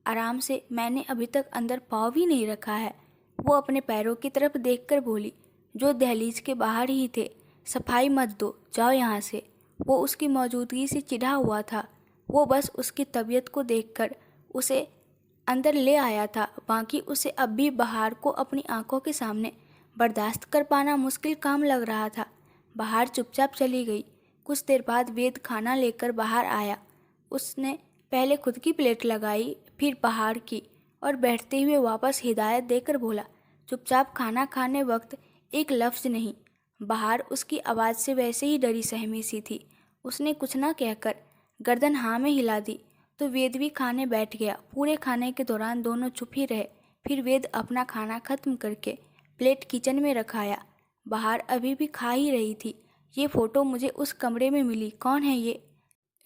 आराम से, मैंने अभी तक अंदर पाँव भी नहीं रखा है। वो अपने पैरों की तरफ देखकर बोली, जो दहलीज के बाहर ही थे। सफाई मत दो, जाओ यहाँ से। वो उसकी मौजूदगी से चिढ़ा हुआ था। वो बस उसकी तबीयत को देखकर उसे अंदर ले आया था, बाकी उसे अब भी बाहर को अपनी आंखों के सामने बर्दाश्त कर पाना मुश्किल काम लग रहा था। बाहर चुपचाप चली गई। कुछ देर बाद वेद खाना लेकर बाहर आया। उसने पहले खुद की प्लेट लगाई, फिर बाहर की, और बैठते हुए वापस हिदायत देकर बोला, चुपचाप खाना खाने वक्त एक लफ्ज़ नहीं। बाहर उसकी आवाज़ से वैसे ही डरी सहमी सी थी। उसने कुछ ना कहकर गर्दन हाँ में हिला दी तो वेद भी खाने बैठ गया। पूरे खाने के दौरान दोनों चुप ही रहे। फिर वेद अपना खाना खत्म करके प्लेट किचन में रखाया। बाहर अभी भी खा ही रही थी। ये फ़ोटो मुझे उस कमरे में मिली, कौन है ये?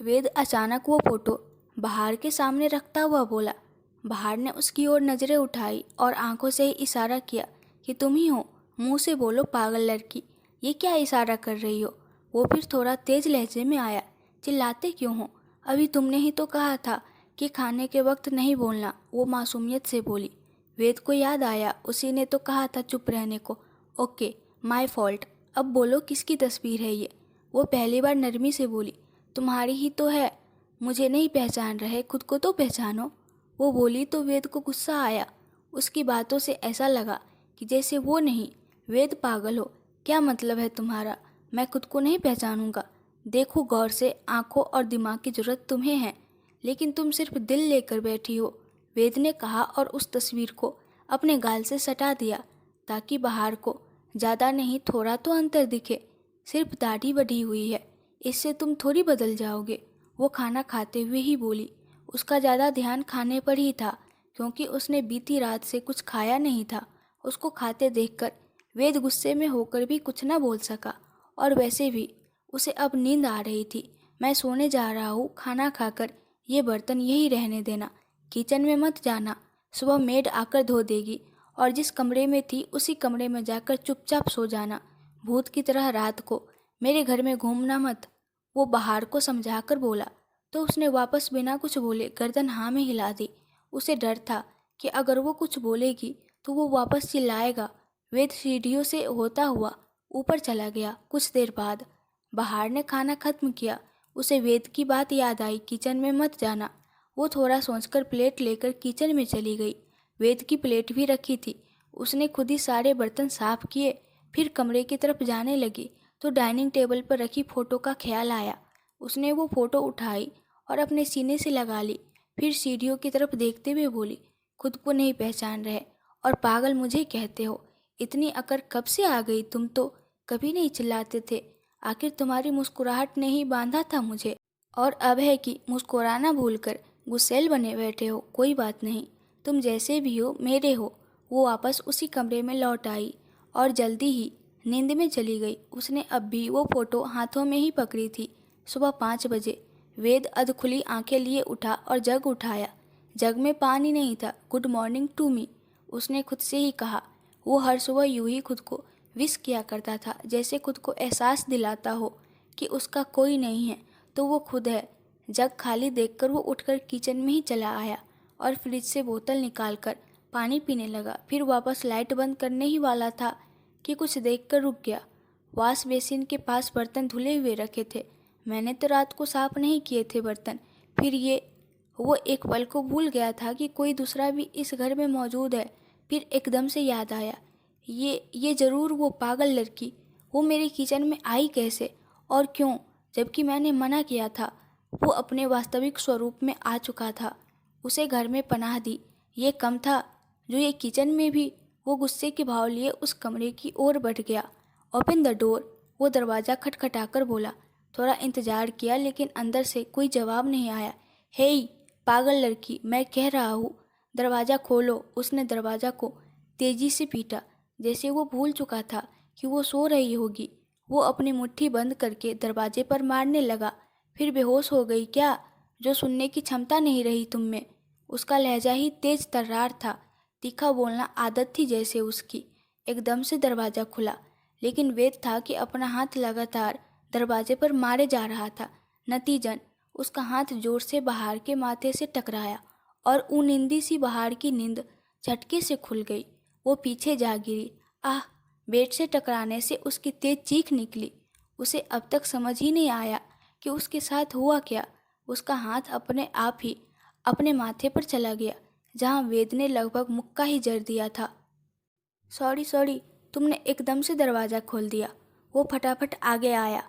वेद अचानक वो फ़ोटो बाहर के सामने रखता हुआ बोला। बाहर ने उसकी ओर नज़रें उठाई और आंखों से ही इशारा किया कि तुम ही हो। मुंह से बोलो पागल लड़की, ये क्या इशारा कर रही हो? वो फिर थोड़ा तेज लहजे में आया, चिल्लाते क्यों हो? अभी तुमने ही तो कहा था कि खाने के वक्त नहीं बोलना, वो मासूमियत से बोली। वेद को याद आया, उसी ने तो कहा था चुप रहने को। Okay, my fault. अब बोलो किसकी तस्वीर है ये? वो पहली बार नरमी से बोली। तुम्हारी ही तो है। मुझे नहीं पहचान रहे, खुद को तो पहचानो। वो बोली तो वेद को गुस्सा आया। उसकी बातों से ऐसा लगा कि जैसे वो नहीं, वेद पागल हो। क्या मतलब है तुम्हारा? मैं खुद को नहीं पहचानूंगा। देखो गौर से, आंखों और दिमाग की जरूरत तुम्हें है, लेकिन तुम सिर्फ दिल लेकर बैठी हो, वेद ने कहा और उस तस्वीर को अपने गाल से सटा दिया ताकि बाहर को ज़्यादा नहीं थोड़ा तो अंतर दिखे। सिर्फ दाढ़ी बढ़ी हुई है, इससे तुम थोड़ी बदल जाओगे। वो खाना खाते हुए ही बोली। उसका ज़्यादा ध्यान खाने पर ही था, क्योंकि उसने बीती रात से कुछ खाया नहीं था। उसको खाते देखकर वेद गुस्से में होकर भी कुछ न बोल सका, और वैसे भी उसे अब नींद आ रही थी। मैं सोने जा रहा हूँ, खाना खाकर ये बर्तन यही रहने देना, किचन में मत जाना। सुबह मेड आकर धो देगी, और जिस कमरे में थी उसी कमरे में जाकर चुपचाप सो जाना। भूत की तरह रात को मेरे घर में घूमना मत। वो बाहर को समझाकर बोला तो उसने वापस बिना कुछ बोले गर्दन हाँ में हिला दी। उसे डर था कि अगर वो कुछ बोलेगी तो वो वापस चिल्लाएगा। वेद सीढ़ियों से होता हुआ ऊपर चला गया। कुछ देर बाद बाहर ने खाना खत्म किया। उसे वेद की बात याद आई, किचन में मत जाना। वो थोड़ा सोचकर प्लेट लेकर किचन में चली गई। वेद की प्लेट भी रखी थी। उसने खुद ही सारे बर्तन साफ किए, फिर कमरे की तरफ जाने लगी तो डाइनिंग टेबल पर रखी फ़ोटो का ख्याल आया। उसने वो फ़ोटो उठाई और अपने सीने से लगा ली। फिर सीढ़ियों की तरफ देखते हुए बोली, खुद को नहीं पहचान रहे और पागल मुझे कहते हो? इतनी अकड़ कब से आ गई? तुम तो कभी नहीं चिल्लाते थे। आखिर तुम्हारी मुस्कुराहट ने ही बांधा था मुझे, और अब है कि मुस्कुराना भूलकर गुस्सैल बने बैठे हो। कोई बात नहीं, तुम जैसे भी हो मेरे हो। वो वापस उसी कमरे में लौट आई और जल्दी ही नींद में चली गई। उसने अब भी वो फ़ोटो हाथों में ही पकड़ी थी। सुबह 5 बजे वेद अधखुली आंखें लिए उठा और जग उठाया। जग में पानी नहीं था। गुड मॉर्निंग टू मी, उसने खुद से ही कहा। वो हर सुबह यूं ही खुद को विश किया करता था, जैसे खुद को एहसास दिलाता हो कि उसका कोई नहीं है तो वो खुद है। जग खाली देखकर वो उठकर किचन में ही चला आया और फ्रिज से बोतल निकालकर पानी पीने लगा। फिर वापस लाइट बंद करने ही वाला था कि कुछ देखकर रुक गया। वॉश बेसिन के पास बर्तन धुले हुए रखे थे। मैंने तो रात को साफ नहीं किए थे बर्तन। फिर ये वो एक पल को भूल गया था कि कोई दूसरा भी इस घर में मौजूद है। फिर एकदम से याद आया, ये ज़रूर वो पागल लड़की। वो मेरे किचन में आई कैसे और क्यों, जबकि मैंने मना किया था? वो अपने वास्तविक स्वरूप में आ चुका था। उसे घर में पनाह दी, ये कम था। जो ये किचन में भी वो गुस्से के भाव लिए उस कमरे की ओर बढ़ गया। ओपन द डोर, वो दरवाज़ा खटखटाकर बोला। थोड़ा इंतजार किया लेकिन अंदर से कोई जवाब नहीं आया। हेई पागल लड़की, मैं कह रहा हूँ दरवाज़ा खोलो। उसने दरवाज़ा को तेजी से पीटा, जैसे वो भूल चुका था कि वो सो रही होगी। वो अपनी मुट्ठी बंद करके दरवाजे पर मारने लगा। फिर बेहोश हो गई क्या, जो सुनने की क्षमता नहीं रही तुम में? उसका लहजा ही तेज तर्रार था, तीखा बोलना आदत थी जैसे उसकी। एकदम से दरवाज़ा खुला, लेकिन वेद था कि अपना हाथ लगातार दरवाजे पर मारे जा रहा था। नतीजन उसका हाथ जोर से बहार के माथे से टकराया और ऊनिंदी सी बहार की नींद झटके से खुल गई। वो पीछे जा गिरी। आह! बेड से टकराने से उसकी तेज चीख निकली। उसे अब तक समझ ही नहीं आया कि उसके साथ हुआ क्या। उसका हाथ अपने आप ही अपने माथे पर चला गया, जहाँ वेद ने लगभग मुक्का ही जड़ दिया था। सॉरी सॉरी, तुमने एकदम से दरवाज़ा खोल दिया। वो फटाफट आगे आया।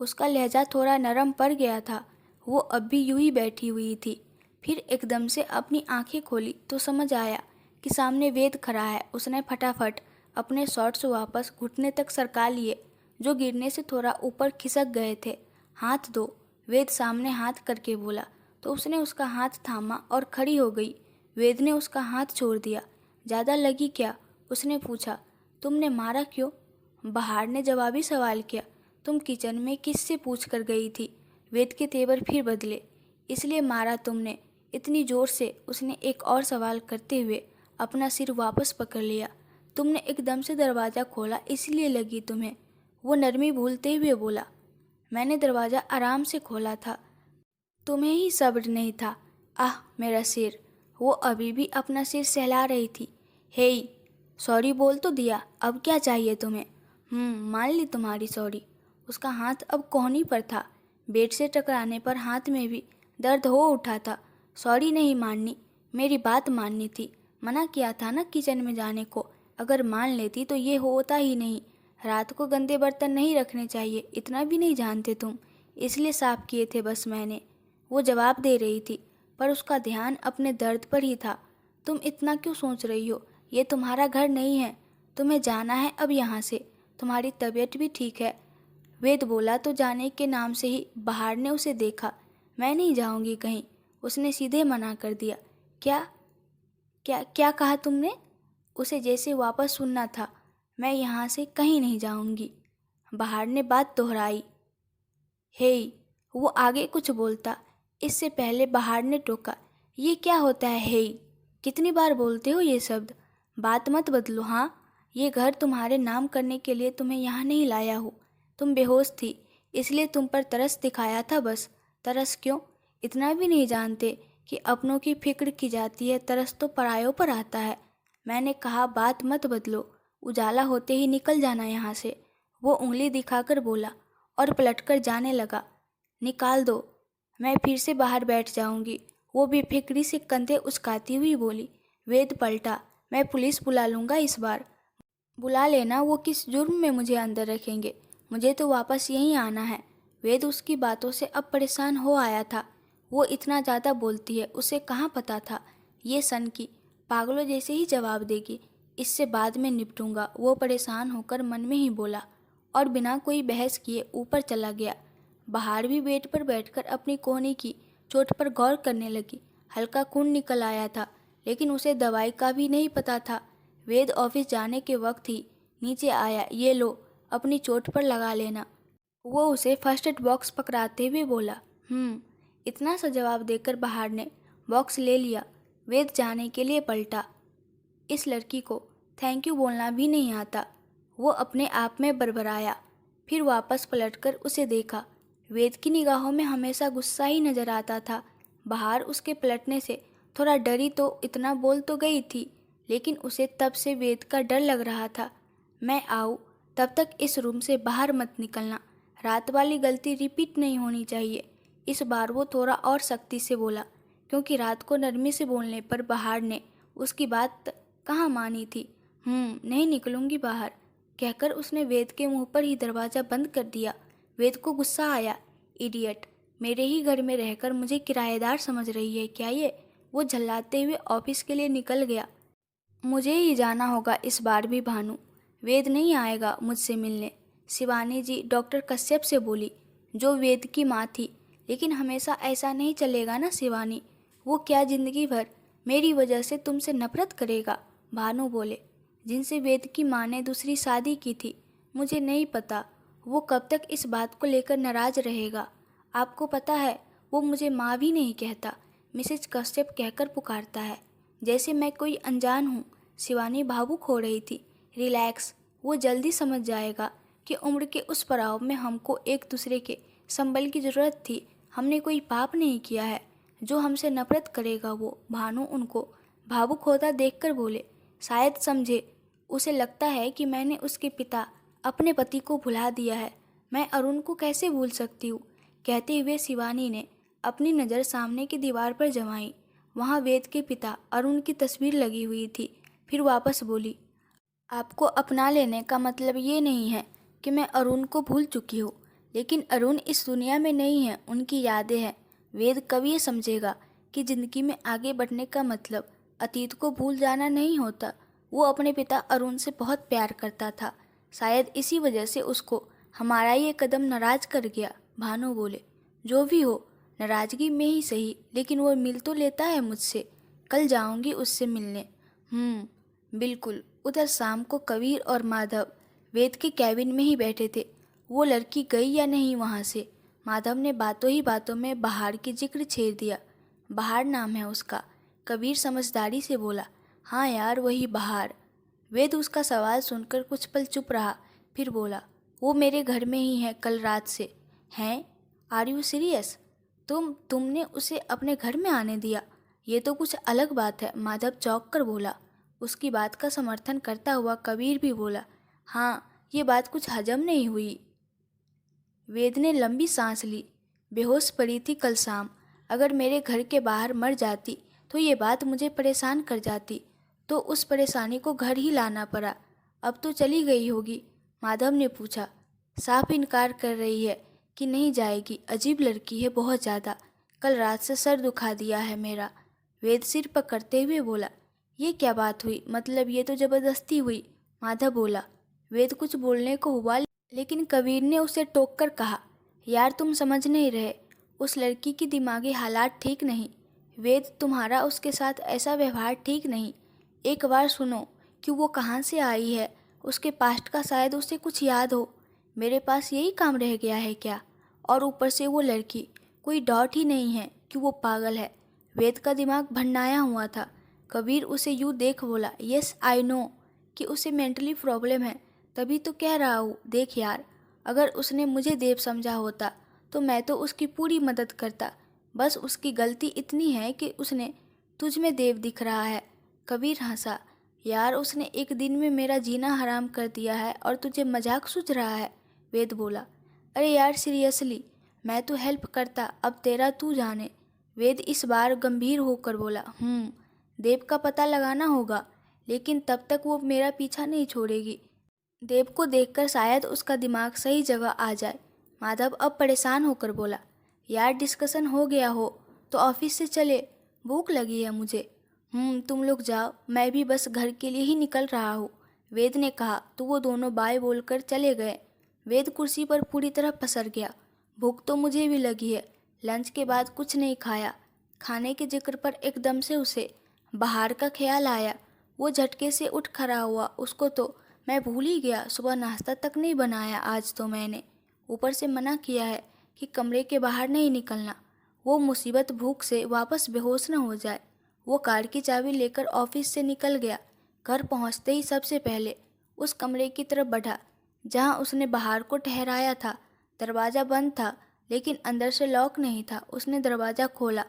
उसका लहजा थोड़ा नरम पड़ गया था। वो अब भी यूं ही बैठी हुई थी। फिर एकदम से अपनी आंखें खोली तो समझ आया कि सामने वेद खड़ा है। उसने फटाफट अपने शॉर्ट्स वापस घुटने तक सरका लिए, जो गिरने से थोड़ा ऊपर खिसक गए थे। हाथ दो, वेद सामने हाथ करके बोला। तो उसने उसका हाथ थामा और खड़ी हो गई। वेद ने उसका हाथ छोड़ दिया। ज़्यादा लगी क्या, उसने पूछा। तुमने मारा क्यों? बहार ने जवाबी सवाल किया। तुम किचन में किससे पूछ कर गई थी? वेद के तेवर फिर बदले। इसलिए मारा तुमने इतनी जोर से? उसने एक और सवाल करते हुए अपना सिर वापस पकड़ लिया। तुमने एकदम से दरवाज़ा खोला इसलिए लगी तुम्हें, वो नरमी भूलते हुए बोला। मैंने दरवाज़ा आराम से खोला था, तुम्हें ही सब्र नहीं था। आह मेरा सिर! वो अभी भी अपना सिर सहला रही थी। हेई, सॉरी बोल तो दिया, अब क्या चाहिए तुम्हें? मान ली तुम्हारी सॉरी। उसका हाथ अब कोहनी पर था। बेड से टकराने पर हाथ में भी दर्द हो उठा था। सॉरी नहीं माननी, मेरी बात माननी थी। मना किया था ना किचन में जाने को। अगर मान लेती तो ये होता ही नहीं। रात को गंदे बर्तन नहीं रखने चाहिए, इतना भी नहीं जानते तुम, इसलिए साफ किए थे बस मैंने। वो जवाब दे रही थी, पर उसका ध्यान अपने दर्द पर ही था। तुम इतना क्यों सोच रही हो? ये तुम्हारा घर नहीं है। तुम्हें जाना है अब यहाँ से। तुम्हारी तबीयत भी ठीक है। वेद बोला तो जाने के नाम से ही बहार ने उसे देखा। मैं नहीं जाऊँगी कहीं, उसने सीधे मना कर दिया। क्या क्या क्या कहा तुमने? उसे जैसे वापस सुनना था। मैं यहाँ से कहीं नहीं जाऊँगी, बहार ने बात दोहराई। हेई, वो आगे कुछ बोलता, इससे पहले बहार ने टोका। ये क्या होता है हेई? कितनी बार बोलते हो ये शब्द? बात मत बदलो हाँ। ये घर तुम्हारे नाम करने के लिए तुम्हें यहाँ नहीं लाया हूँ। तुम बेहोश थी, इसलिए तुम पर तरस दिखाया था बस। तरस क्यों? इतना भी नहीं जानते कि अपनों की फिक्र की जाती है, तरस तो परायों पर आता है। मैंने कहा बात मत बदलो, उजाला होते ही निकल जाना यहाँ से। वो उंगली दिखाकर बोला और पलटकर जाने लगा। निकाल दो, मैं फिर से बाहर बैठ जाऊंगी। वो बेफिक्री से कंधे उचकाती हुई बोली। वेद पलटा। मैं पुलिस बुला लूँगा इस बार। बुला लेना, वो किस जुर्म में मुझे अंदर रखेंगे? मुझे तो वापस यहीं आना है। वेद उसकी बातों से अब परेशान हो आया था। वो इतना ज़्यादा बोलती है, उसे कहाँ पता था ये सन की पागलों जैसे ही जवाब देगी। इससे बाद में निपटूंगा, वो परेशान होकर मन में ही बोला और बिना कोई बहस किए ऊपर चला गया। बहार भी बेड पर बैठकर अपनी कोहनी की चोट पर गौर करने लगी। हल्का खून निकल आया था, लेकिन उसे दवाई का भी नहीं पता था। वेद ऑफिस जाने के वक्त ही नीचे आया। ये लो, अपनी चोट पर लगा लेना। वो उसे फर्स्ट एड बॉक्स पकड़ाते हुए बोला। इतना सा जवाब देकर बहार ने बॉक्स ले लिया। वेद जाने के लिए पलटा। इस लड़की को थैंक यू बोलना भी नहीं आता, वो अपने आप में बड़बड़ाया। फिर वापस पलटकर उसे देखा। वेद की निगाहों में हमेशा गुस्सा ही नजर आता था। बहार उसके पलटने से थोड़ा डरी तो इतना बोल तो गई थी, लेकिन उसे तब से वेद का डर लग रहा था। मैं आऊँ तब तक इस रूम से बाहर मत निकलना। रात वाली गलती रिपीट नहीं होनी चाहिए। इस बार वो थोड़ा और सख्ती से बोला, क्योंकि रात को नरमी से बोलने पर बहार ने उसकी बात कहाँ मानी थी। नहीं निकलूंगी बाहर, कहकर उसने वेद के मुंह पर ही दरवाज़ा बंद कर दिया। वेद को गुस्सा आया। इडियट, मेरे ही घर में रहकर मुझे किराएदार समझ रही है क्या ये? वो झल्लाते हुए ऑफिस के लिए निकल गया। मुझे ही जाना होगा इस बार भी भानु। वेद नहीं आएगा मुझसे मिलने। शिवानी जी डॉक्टर कश्यप से बोली, जो वेद की माँ थी। लेकिन हमेशा ऐसा नहीं चलेगा ना शिवानी। वो क्या जिंदगी भर मेरी वजह से तुमसे नफरत करेगा? भानु बोले, जिनसे वेद की माँ ने दूसरी शादी की थी। मुझे नहीं पता वो कब तक इस बात को लेकर नाराज रहेगा। आपको पता है वो मुझे माँ भी नहीं कहता, मिसेज कश्यप कहकर पुकारता है, जैसे मैं कोई अनजान हूँ। शिवानी भावुक हो रही थी। रिलैक्स, वो जल्दी समझ जाएगा कि उम्र के उस पड़ाव में हमको एक दूसरे के संबल की ज़रूरत थी। हमने कोई पाप नहीं किया है। जो हमसे नफरत करेगा वो। भानु उनको भावुक होता देखकर बोले, शायद समझे। उसे लगता है कि मैंने उसके पिता अपने पति को भुला दिया है। मैं अरुण को कैसे भूल सकती हूँ? कहते हुए शिवानी ने अपनी नज़र सामने की दीवार पर जमाई। वहाँ वेद के पिता अरुण की तस्वीर लगी हुई थी। फिर वापस बोली, आपको अपना लेने का मतलब ये नहीं है कि मैं अरुण को भूल चुकी हूँ। लेकिन अरुण इस दुनिया में नहीं है, उनकी यादें हैं। वेद कभी ये समझेगा कि ज़िंदगी में आगे बढ़ने का मतलब अतीत को भूल जाना नहीं होता। वो अपने पिता अरुण से बहुत प्यार करता था। शायद इसी वजह से उसको हमारा ये कदम नाराज कर गया। भानु बोले, जो भी हो, नाराज़गी में ही सही, लेकिन वो मिल तो लेता है मुझसे। कल जाऊंगी उससे मिलने। बिल्कुल। उधर शाम को कबीर और माधव वेद के कैबिन में ही बैठे थे। वो लड़की गई या नहीं वहाँ से? माधव ने बातों ही बातों में बहार की जिक्र छेड़ दिया। बहार नाम है उसका। कबीर समझदारी से बोला, हाँ यार, वही बहार। वेद उसका सवाल सुनकर कुछ पल चुप रहा, फिर बोला, वो मेरे घर में ही है कल रात से। हैं? Are you serious? तुमने उसे अपने घर में आने दिया? ये तो कुछ अलग बात है। माधव चौंक कर बोला। उसकी बात का समर्थन करता हुआ कबीर भी बोला, हाँ, ये बात कुछ हजम नहीं हुई। वेद ने लंबी सांस ली। बेहोश पड़ी थी कल शाम। अगर मेरे घर के बाहर मर जाती तो ये बात मुझे परेशान कर जाती, तो उस परेशानी को घर ही लाना पड़ा। अब तो चली गई होगी? माधव ने पूछा। साफ इनकार कर रही है कि नहीं जाएगी। अजीब लड़की है बहुत ज़्यादा। कल रात से सर दुखा दिया है मेरा। वेद सिर पकड़ते हुए बोला, ये क्या बात हुई? मतलब ये तो ज़बरदस्ती हुई। माधव बोला। वेद कुछ बोलने को हुआ, लेकिन कबीर ने उसे टोक कर कहा, यार तुम समझ नहीं रहे। उस लड़की की दिमागी हालात ठीक नहीं। वेद, तुम्हारा उसके साथ ऐसा व्यवहार ठीक नहीं। एक बार सुनो कि वो कहाँ से आई है। उसके पास्ट का शायद उसे कुछ याद हो। मेरे पास यही काम रह गया है क्या? और ऊपर से वो लड़की, कोई डाउट ही नहीं है कि वो पागल है। वेद का दिमाग भंडाया हुआ था। कबीर उसे यूँ देख बोला, यस आई नो कि उसे मेंटली प्रॉब्लम है, तभी तो कह रहा हूँ। देख यार, अगर उसने मुझे देव समझा होता तो मैं तो उसकी पूरी मदद करता। बस उसकी गलती इतनी है कि उसने तुझ में देव दिख रहा है। कबीर हंसा, यार उसने एक दिन में मेरा जीना हराम कर दिया है और तुझे मजाक सूझ रहा है? वेद बोला, अरे यार सीरियसली, मैं तो हेल्प करता, अब तेरा तू जाने। वेद इस बार गंभीर होकर बोला, देव का पता लगाना होगा, लेकिन तब तक वो मेरा पीछा नहीं छोड़ेगी। देव को देखकर शायद उसका दिमाग सही जगह आ जाए। माधव अब परेशान होकर बोला, यार डिस्कशन हो गया हो तो ऑफिस से चले, भूख लगी है मुझे। तुम लोग जाओ, मैं भी बस घर के लिए ही निकल रहा हूँ, वेद ने कहा तो वो दोनों बाय बोलकर चले गए। वेद कुर्सी पर पूरी तरह पसर गया। भूख तो मुझे भी लगी है। लंच के बाद कुछ नहीं खाया। खाने के जिक्र पर एकदम से उसे बाहर का ख्याल आया। वो झटके से उठ खड़ा हुआ। उसको तो मैं भूल ही गया, सुबह नाश्ता तक नहीं बनाया आज तो मैंने। ऊपर से मना किया है कि कमरे के बाहर नहीं निकलना। वो मुसीबत भूख से वापस बेहोश न हो जाए। वो कार की चाबी लेकर ऑफिस से निकल गया। घर पहुंचते ही सबसे पहले उस कमरे की तरफ बढ़ा जहां उसने बाहर को ठहराया था। दरवाज़ा बंद था, लेकिन अंदर से लॉक नहीं था। उसने दरवाज़ा खोला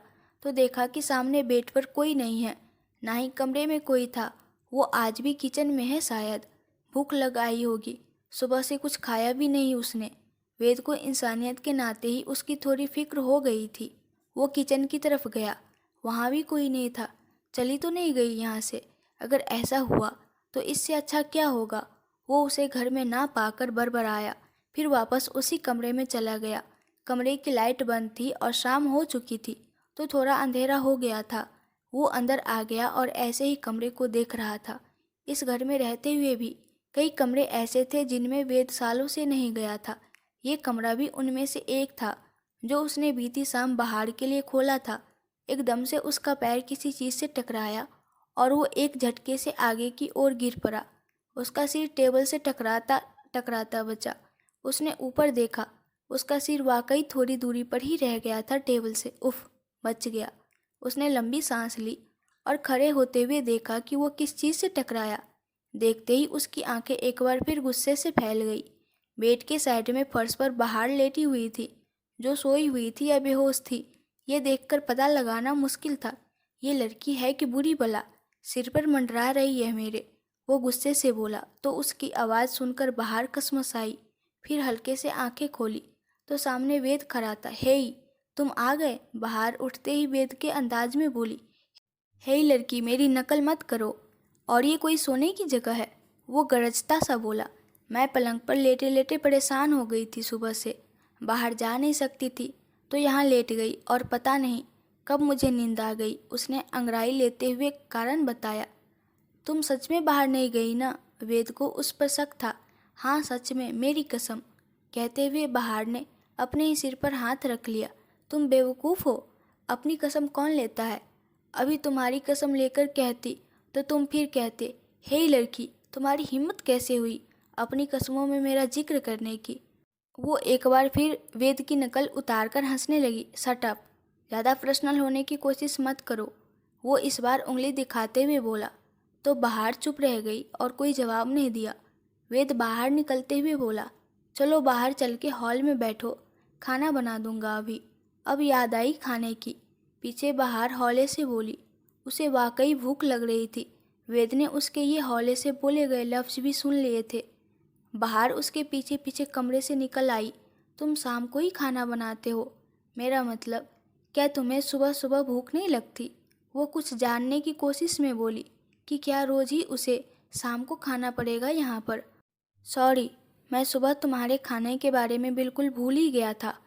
तो देखा कि सामने बेड पर कोई नहीं है, ना ही कमरे में कोई था। वो आज भी किचन में है शायद। भूख लग आई होगी, सुबह से कुछ खाया भी नहीं उसने। वेद को इंसानियत के नाते ही उसकी थोड़ी फिक्र हो गई थी। वो किचन की तरफ गया, वहाँ भी कोई नहीं था। चली तो नहीं गई यहाँ से? अगर ऐसा हुआ तो इससे अच्छा क्या होगा। वो उसे घर में ना पाकर बड़बड़ाया, फिर वापस उसी कमरे में चला गया। कमरे की लाइट बंद थी और शाम हो चुकी थी तो थोड़ा अंधेरा हो गया था। वो अंदर आ गया और ऐसे ही कमरे को देख रहा था। इस घर में रहते हुए भी कई कमरे ऐसे थे जिनमें वेद सालों से नहीं गया था। ये कमरा भी उनमें से एक था जो उसने बीती शाम बाहर के लिए खोला था। एकदम से उसका पैर किसी चीज़ से टकराया और वो एक झटके से आगे की ओर गिर पड़ा। उसका सिर टेबल से टकराता टकराता बचा। उसने ऊपर देखा, उसका सिर वाकई थोड़ी दूरी पर ही रह गया था टेबल से। उफ, बच गया। उसने लंबी सांस ली और खड़े होते हुए देखा कि वो किस चीज़ से टकराया। देखते ही उसकी आंखें एक बार फिर गुस्से से फैल गई। बेड के साइड में फर्श पर बाहर लेटी हुई थी, जो सोई हुई थी या बेहोश थी, ये देखकर पता लगाना मुश्किल था। ये लड़की है कि बुरी भला, सिर पर मंडरा रही है मेरे, वो गुस्से से बोला। तो उसकी आवाज़ सुनकर बाहर कसमसाई, फिर हल्के से आंखें खोली तो सामने वेद खड़ा था। हेई, तुम आ गए, बाहर उठते ही वेद के अंदाज में बोली। हेई लड़की, मेरी नकल मत करो। और ये कोई सोने की जगह है? वो गरजता सा बोला। मैं पलंग पर लेटे लेटे परेशान हो गई थी सुबह से, बाहर जा नहीं सकती थी तो यहाँ लेट गई और पता नहीं कब मुझे नींद आ गई। उसने अंगड़ाई लेते हुए कारण बताया। तुम सच में बाहर नहीं गई ना? वेद को उस पर शक था। हाँ सच में, मेरी कसम, कहते हुए बाहर ने अपने ही सिर पर हाथ रख लिया। तुम बेवकूफ़ हो, अपनी कसम कौन लेता है? अभी तुम्हारी कसम लेकर कहती तो तुम फिर कहते। हे लड़की, तुम्हारी हिम्मत कैसे हुई अपनी कसमों में मेरा जिक्र करने की? वो एक बार फिर वेद की नकल उतारकर हंसने लगी। शट अप, ज़्यादा पर्सनल होने की कोशिश मत करो, वो इस बार उंगली दिखाते हुए बोला। तो बाहर चुप रह गई और कोई जवाब नहीं दिया। वेद बाहर निकलते हुए बोला, चलो बाहर चल के हॉल में बैठो, खाना बना दूंगा अभी। अब याद आई खाने की, पीछे बाहर हौले से बोली। उसे वाकई भूख लग रही थी। वेद ने उसके ये हौले से बोले गए लफ्ज़ भी सुन लिए थे। बाहर उसके पीछे पीछे कमरे से निकल आई। तुम शाम को ही खाना बनाते हो? मेरा मतलब, क्या तुम्हें सुबह सुबह भूख नहीं लगती? वो कुछ जानने की कोशिश में बोली कि क्या रोज़ ही उसे शाम को खाना पड़ेगा यहाँ पर। सॉरी, मैं सुबह तुम्हारे खाने के बारे में बिल्कुल भूल ही गया था।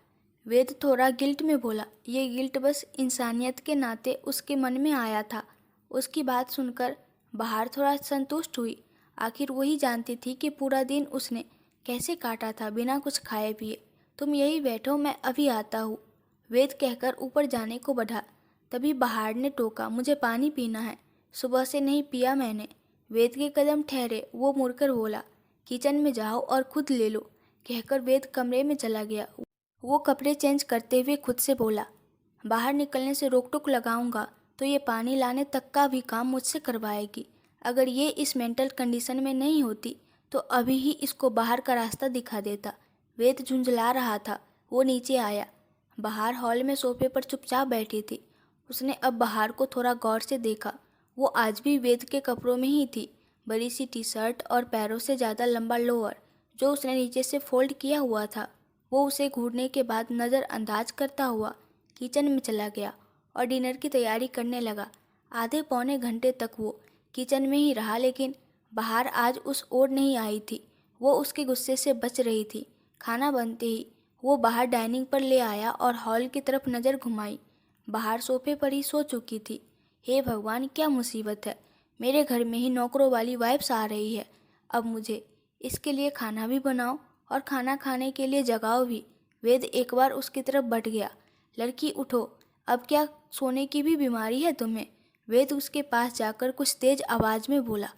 वेद थोड़ा गिल्ट में बोला। ये गिल्ट बस इंसानियत के नाते उसके मन में आया था। उसकी बात सुनकर बाहर थोड़ा संतुष्ट हुई। आखिर वही जानती थी कि पूरा दिन उसने कैसे काटा था बिना कुछ खाए पिए। तुम यही बैठो, मैं अभी आता हूँ, वेद कहकर ऊपर जाने को बढ़ा। तभी बाहर ने टोका, मुझे पानी पीना है, सुबह से नहीं पिया मैंने। वेद के कदम ठहरे। वो मुड़कर बोला, किचन में जाओ और खुद ले लो, कहकर वेद कमरे में चला गया। वो कपड़े चेंज करते हुए खुद से बोला, बाहर निकलने से रोक टोक लगाऊंगा तो ये पानी लाने तक का भी काम मुझसे करवाएगी। अगर ये इस मेंटल कंडीशन में नहीं होती तो अभी ही इसको बाहर का रास्ता दिखा देता। वेद झुंझला रहा था। वो नीचे आया। बाहर हॉल में सोफे पर चुपचाप बैठी थी। उसने अब बाहर को थोड़ा गौर से देखा। वो आज भी वेद के कपड़ों में ही थी। बड़ी सी टी शर्ट और पैरों से ज़्यादा लंबा लोअर जो उसने नीचे से फोल्ड किया हुआ था। वो उसे घूरने के बाद नज़रअंदाज करता हुआ किचन में चला गया और डिनर की तैयारी करने लगा। आधे पौने घंटे तक वो किचन में ही रहा, लेकिन बाहर आज उस ओर नहीं आई थी। वो उसके गुस्से से बच रही थी। खाना बनते ही वो बाहर डाइनिंग पर ले आया और हॉल की तरफ नज़र घुमाई। बाहर सोफे पर ही सो चुकी थी। हे भगवान, क्या मुसीबत है, मेरे घर में ही नौकरों वाली वाइब्स आ रही है। अब मुझे इसके लिए खाना भी बनाओ और खाना खाने के लिए जगाओ भी। वेद एक बार उसकी तरफ बढ़ गया। लड़की उठो, अब क्या सोने की भी बीमारी है तुम्हें? वेद उसके पास जाकर कुछ तेज आवाज़ में बोला।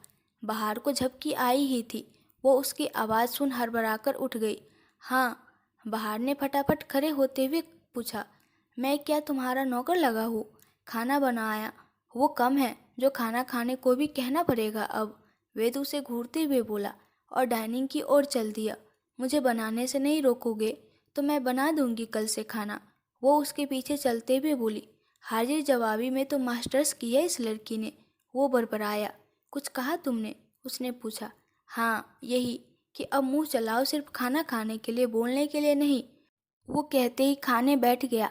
बाहर को झपकी आई ही थी। वो उसकी आवाज़ सुन हड़बड़ाकर उठ गई। हाँ, बाहर ने फटाफट खड़े होते हुए पूछा, मैं क्या तुम्हारा नौकर लगा हूँ? खाना बनाया वो कम है जो खाना खाने को भी कहना पड़ेगा अब। वेद उसे घूरते हुए बोला और डाइनिंग की ओर चल दिया। मुझे बनाने से नहीं रोकोगे तो मैं बना दूंगी कल से खाना, वो उसके पीछे चलते हुए बोली। हाजिर जवाबी में तो मास्टर्स की है इस लड़की ने, वो बड़बड़ाया। कुछ कहा तुमने? उसने पूछा। हाँ, यही कि अब मुंह चलाओ, सिर्फ खाना खाने के लिए, बोलने के लिए नहीं। वो कहते ही खाने बैठ गया।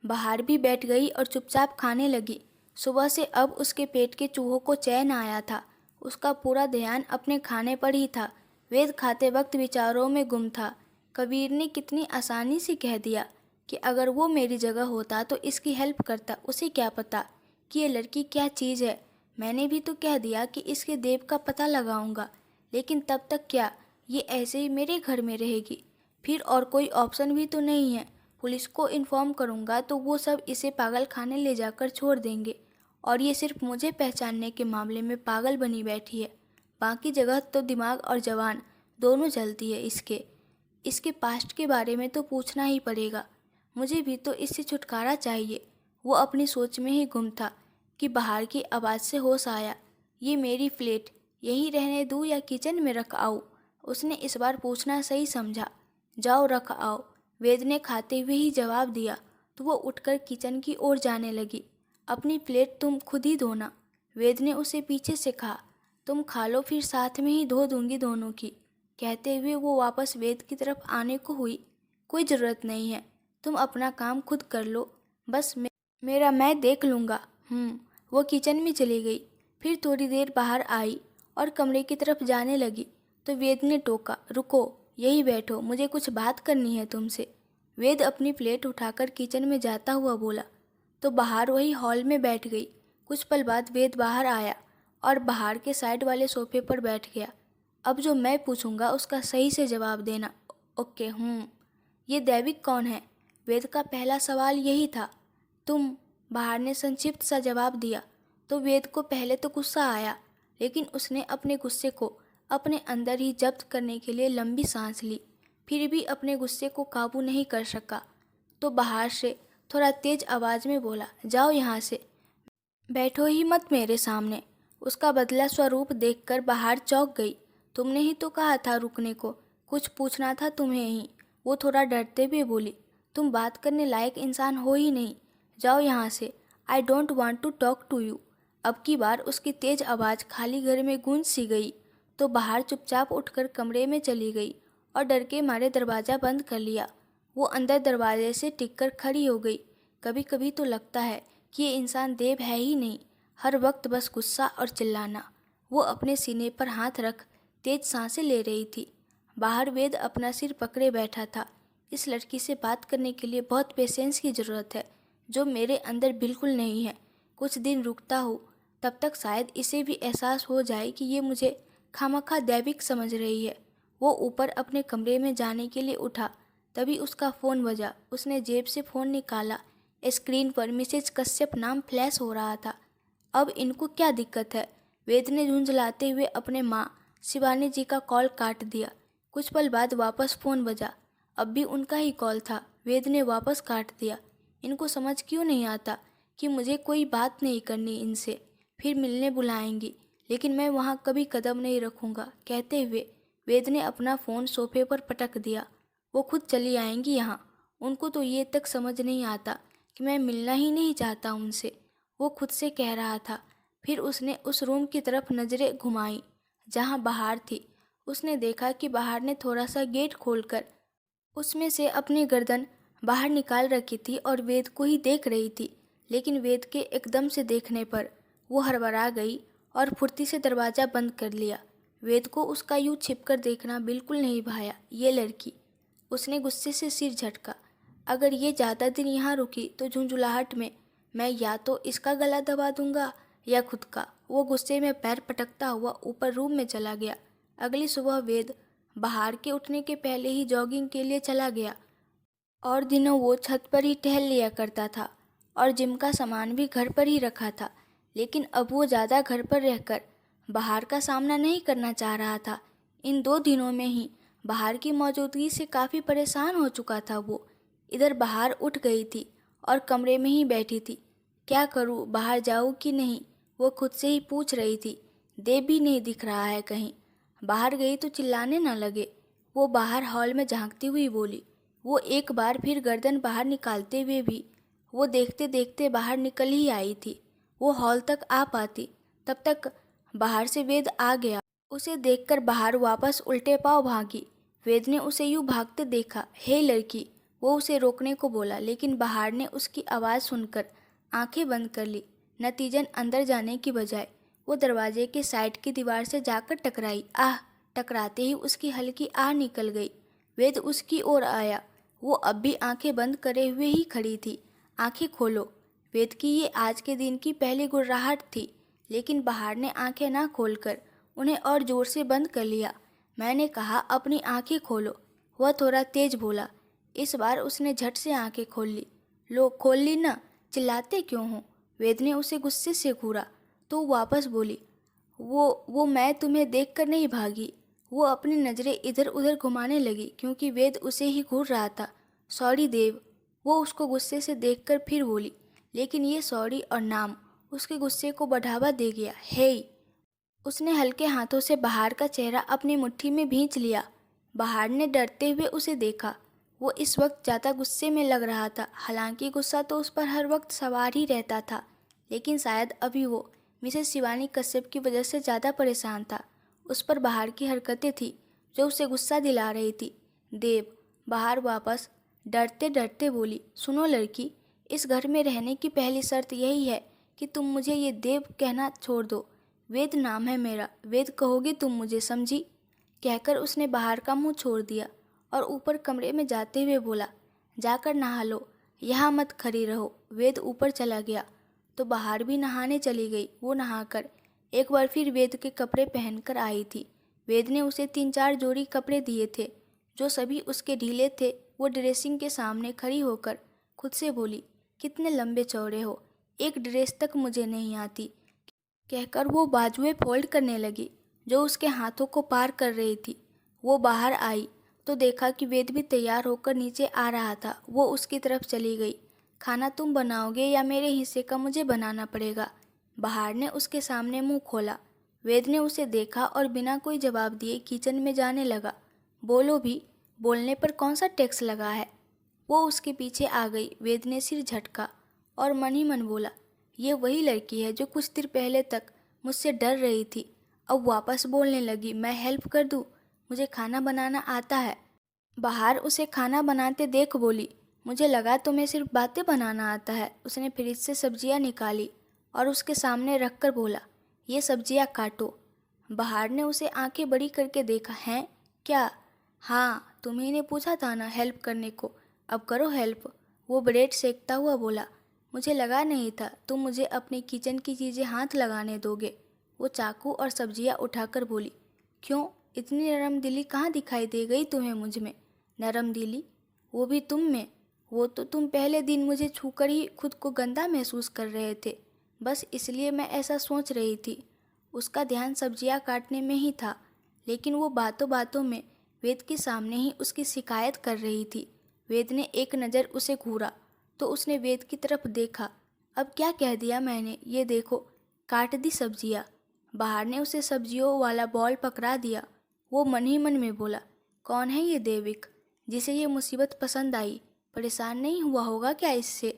बाहर भी बैठ गई और चुपचाप खाने लगी। सुबह से अब उसके पेट के चूहों को चैन आया था। उसका पूरा ध्यान अपने खाने पर ही था। वेद खाते वक्त विचारों में गुम था। कबीर ने कितनी आसानी से कह दिया कि अगर वो मेरी जगह होता तो इसकी हेल्प करता। उसे क्या पता कि ये लड़की क्या चीज़ है। मैंने भी तो कह दिया कि इसके देव का पता लगाऊंगा, लेकिन तब तक क्या ये ऐसे ही मेरे घर में रहेगी? फिर और कोई ऑप्शन भी तो नहीं है। पुलिस को इन्फॉर्म करूंगा तो वो सब इसे पागल खाने ले जाकर छोड़ देंगे, और ये सिर्फ मुझे पहचानने के मामले में पागल बनी बैठी है। बाकी जगह तो दिमाग और जवान दोनों जलती है इसके। इसके पास्ट के बारे में तो पूछना ही पड़ेगा। मुझे भी तो इससे छुटकारा चाहिए। वो अपनी सोच में ही गुम था कि बाहर की आवाज़ से होश आया। ये मेरी फ्लैट यहीं रहने दूँ या किचन में रख आऊँ? उसने इस बार पूछना सही समझा। जाओ रख आओ, वेद ने खाते हुए ही जवाब दिया तो वो उठकर किचन की ओर जाने लगी। अपनी प्लेट तुम खुद ही धोना, वेद ने उसे पीछे से कहा। तुम खा लो, फिर साथ में ही धो दूंगी दोनों की। कहते हुए वो वापस वेद की तरफ आने को हुई। कोई ज़रूरत नहीं है, तुम अपना काम खुद कर लो, बस मेरा मैं देख लूँगा। वो किचन में चली गई। फिर थोड़ी देर बाहर आई और कमरे की तरफ जाने लगी तो वेद ने टोका, रुको, यही बैठो, मुझे कुछ बात करनी है तुमसे। वेद अपनी प्लेट उठाकर किचन में जाता हुआ बोला तो बाहर वही हॉल में बैठ गई। कुछ पल बाद वेद बाहर आया और बाहर के साइड वाले सोफे पर बैठ गया। अब जो मैं पूछूंगा उसका सही से जवाब देना। ओके। ये दैविक कौन है? वेद का पहला सवाल यही था। तुम, बाहर ने संक्षिप्त सा जवाब दिया। तो वेद को पहले तो गुस्सा आया, लेकिन उसने अपने गुस्से को अपने अंदर ही जब्त करने के लिए लंबी सांस ली। फिर भी अपने गुस्से को काबू नहीं कर सका तो बाहर से थोड़ा तेज आवाज़ में बोला, जाओ यहाँ से, बैठो ही मत मेरे सामने। उसका बदला स्वरूप देखकर बाहर चौंक गई। तुमने ही तो कहा था रुकने को, कुछ पूछना था तुम्हें ही। वो थोड़ा डरते हुए बोली, तुम बात करने लायक इंसान हो ही नहीं, जाओ यहाँ से। I don't want to talk to you. अब की बार उसकी तेज आवाज़ खाली घर में गूंज सी गई तो बाहर चुपचाप उठकर कमरे में चली गई और डर के मारे दरवाज़ा बंद कर लिया। वो अंदर दरवाजे से टिककर खड़ी हो गई। कभी कभी तो लगता है कि ये इंसान देव है ही नहीं, हर वक्त बस गुस्सा और चिल्लाना। वो अपने सीने पर हाथ रख तेज सांसें ले रही थी। बाहर वेद अपना सिर पकड़े बैठा था। इस लड़की से बात करने के लिए बहुत पेशेंस की ज़रूरत है, जो मेरे अंदर बिल्कुल नहीं है। कुछ दिन रुकता हूँ, तब तक शायद इसे भी एहसास हो जाए कि ये मुझे खामखा दैविक समझ रही है। वो ऊपर अपने कमरे में जाने के लिए उठा, तभी उसका फ़ोन बजा। उसने जेब से फ़ोन निकाला। स्क्रीन पर मिसेज कश्यप नाम फ्लैश हो रहा था। अब इनको क्या दिक्कत है? वेद ने झुंझलाते हुए अपने माँ शिवानी जी का कॉल काट दिया। कुछ पल बाद वापस फ़ोन बजा। अब भी उनका ही कॉल था। वेद ने वापस काट दिया। इनको समझ क्यों नहीं आता कि मुझे कोई बात नहीं करनी इनसे, फिर मिलने बुलाएंगी, लेकिन मैं वहाँ कभी कदम नहीं रखूँगा। कहते हुए वेद ने अपना फ़ोन सोफे पर पटक दिया। वो खुद चली आएंगी यहाँ। उनको तो ये तक समझ नहीं आता कि मैं मिलना ही नहीं चाहता उनसे, वो खुद से कह रहा था। फिर उसने उस रूम की तरफ नज़रें घुमाई जहाँ बाहर थी। उसने देखा कि बाहर ने थोड़ा सा गेट खोलकर उसमें से अपनी गर्दन बाहर निकाल रखी थी और वेद को ही देख रही थी। लेकिन वेद के एकदम से देखने पर वो हड़बड़ा गई और फुर्ती से दरवाज़ा बंद कर लिया। वेद को उसका यूँ छिपकर देखना बिल्कुल नहीं भाया। ये लड़की, उसने गुस्से से सिर झटका। अगर ये ज़्यादा दिन यहाँ रुकी तो झुंझुलाहट में मैं या तो इसका गला दबा दूंगा या खुद का। वो गुस्से में पैर पटकता हुआ ऊपर रूम में चला गया। अगली सुबह वेद बाहर के उठने के पहले ही जॉगिंग के लिए चला गया और दिनों वो छत पर ही टहल लिया करता था और जिम का सामान भी घर पर ही रखा था। लेकिन अब वो ज़्यादा घर पर रहकर बाहर का सामना नहीं करना चाह रहा था। इन 2 दिनों में ही बाहर की मौजूदगी से काफ़ी परेशान हो चुका था। वो इधर बाहर उठ गई थी और कमरे में ही बैठी थी। क्या करूँ, बाहर जाऊँ कि नहीं, वो खुद से ही पूछ रही थी। देव भी नहीं दिख रहा है कहीं। बाहर गई तो चिल्लाने न लगे। वो बाहर हॉल में झांकती हुई बोली। वो एक बार फिर गर्दन बाहर निकालते हुए भी वो देखते देखते बाहर निकल ही आई थी। वो हॉल तक आ पाती तब तक बाहर से वेद आ गया। उसे देखकर बाहर वापस उल्टे पांव भागी। वेद ने उसे यूँ भागते देखा। हे लड़की, वो उसे रोकने को बोला, लेकिन बाहर ने उसकी आवाज़ सुनकर आंखें बंद कर ली। नतीजन अंदर जाने की बजाय वो दरवाजे के साइड की दीवार से जाकर टकराई। आह! टकराते ही उसकी हल्की आह निकल गई। वेद उसकी ओर आया। वो अब भी आंखें बंद करे हुए ही खड़ी थी। आंखें खोलो, वेद की ये आज के दिन की पहली गुर्राहट थी, लेकिन बहार ने आंखें ना खोलकर उन्हें और जोर से बंद कर लिया। मैंने कहा, अपनी आंखें खोलो। वह थोड़ा तेज बोला। इस बार उसने झट से आंखें खोल ली। लो, खोल ली ना, चिल्लाते क्यों हो? वेद ने उसे गुस्से से घूरा तो वापस बोली, वो मैं तुम्हें देखकर नहीं भागी। वो अपनी नज़रें इधर उधर घुमाने लगी क्योंकि वेद उसे ही घूर रहा था। सॉरी देव, वो उसको गुस्से से देखकर फिर बोली, लेकिन ये सॉरी और नाम उसके गुस्से को बढ़ावा दे गया। हे! उसने हल्के हाथों से बहार का चेहरा अपनी मुट्ठी में भींच लिया। बहार ने डरते हुए उसे देखा। वो इस वक्त ज़्यादा गुस्से में लग रहा था। हालांकि गुस्सा तो उस पर हर वक्त सवार ही रहता था, लेकिन शायद अभी वो मिसेस शिवानी कश्यप की वजह से ज़्यादा परेशान था। उस पर बहार की हरकतें थी जो उसे गुस्सा दिला रही थी। देव, बहार वापस डरते डरते बोली, सुनो लड़की, इस घर में रहने की पहली शर्त यही है कि तुम मुझे ये देव कहना छोड़ दो। वेद नाम है मेरा, वेद कहोगे तुम मुझे, समझी? कहकर उसने बहार का मुंह छोड़ दिया और ऊपर कमरे में जाते हुए बोला, जाकर नहा लो, यहाँ मत खड़ी रहो। वेद ऊपर चला गया तो बहार भी नहाने चली गई। वो नहाकर एक बार फिर वेद के कपड़े पहनकर आई थी। वेद ने उसे 3-4 जोड़ी कपड़े दिए थे जो सभी उसके ढीले थे। वो ड्रेसिंग के सामने खड़ी होकर खुद से बोली, कितने लंबे चौड़े हो, एक ड्रेस तक मुझे नहीं आती। कहकर वो बाजुएं फोल्ड करने लगी जो उसके हाथों को पार कर रही थी। वो बाहर आई तो देखा कि वेद भी तैयार होकर नीचे आ रहा था। वो उसकी तरफ चली गई। खाना तुम बनाओगे या मेरे हिस्से का मुझे बनाना पड़ेगा? बहार ने उसके सामने मुंह खोला। वेद ने उसे देखा और बिना कोई जवाब दिए किचन में जाने लगा। बोलो भी, बोलने पर कौन सा टैक्स लगा है? वो उसके पीछे आ गई। वेद ने सिर झटका और मन ही मन बोला, ये वही लड़की है जो कुछ देर पहले तक मुझसे डर रही थी। अब वापस बोलने लगी, मैं हेल्प कर दूँ? मुझे खाना बनाना आता है। बहार उसे खाना बनाते देख बोली, मुझे लगा तुम्हें सिर्फ बातें बनाना आता है। उसने फ्रिज से सब्जियां निकाली और उसके सामने रखकर बोला, ये सब्जियां काटो। बहार ने उसे आंखें बड़ी करके देखा। हैं? क्या? हाँ, तुम्ही ने पूछा था ना हेल्प करने को, अब करो हेल्प। वो ब्रेड सेकता हुआ बोला, मुझे लगा नहीं था तुम मुझे अपनी किचन की चीज़ें हाथ लगाने दोगे। वो चाकू और सब्जियां उठाकर बोली, क्यों, इतनी नरम दिली कहाँ दिखाई दे गई तुम्हें मुझ में? नरम दिली? वो भी तुम में? वो तो तुम पहले दिन मुझे छूकर ही खुद को गंदा महसूस कर रहे थे, बस इसलिए मैं ऐसा सोच रही थी। उसका ध्यान सब्जियां काटने में ही था, लेकिन वो बातों बातों में वेद के सामने ही उसकी शिकायत कर रही थी। वेद ने एक नज़र उसे घूरा तो उसने वेद की तरफ देखा। अब क्या कह दिया मैंने, ये देखो, काट दी सब्जियां। बहार ने उसे सब्जियों वाला बॉल पकड़ा दिया। वो मन ही मन में बोला, कौन है ये देविक जिसे ये मुसीबत पसंद आई? परेशान नहीं हुआ होगा क्या इससे?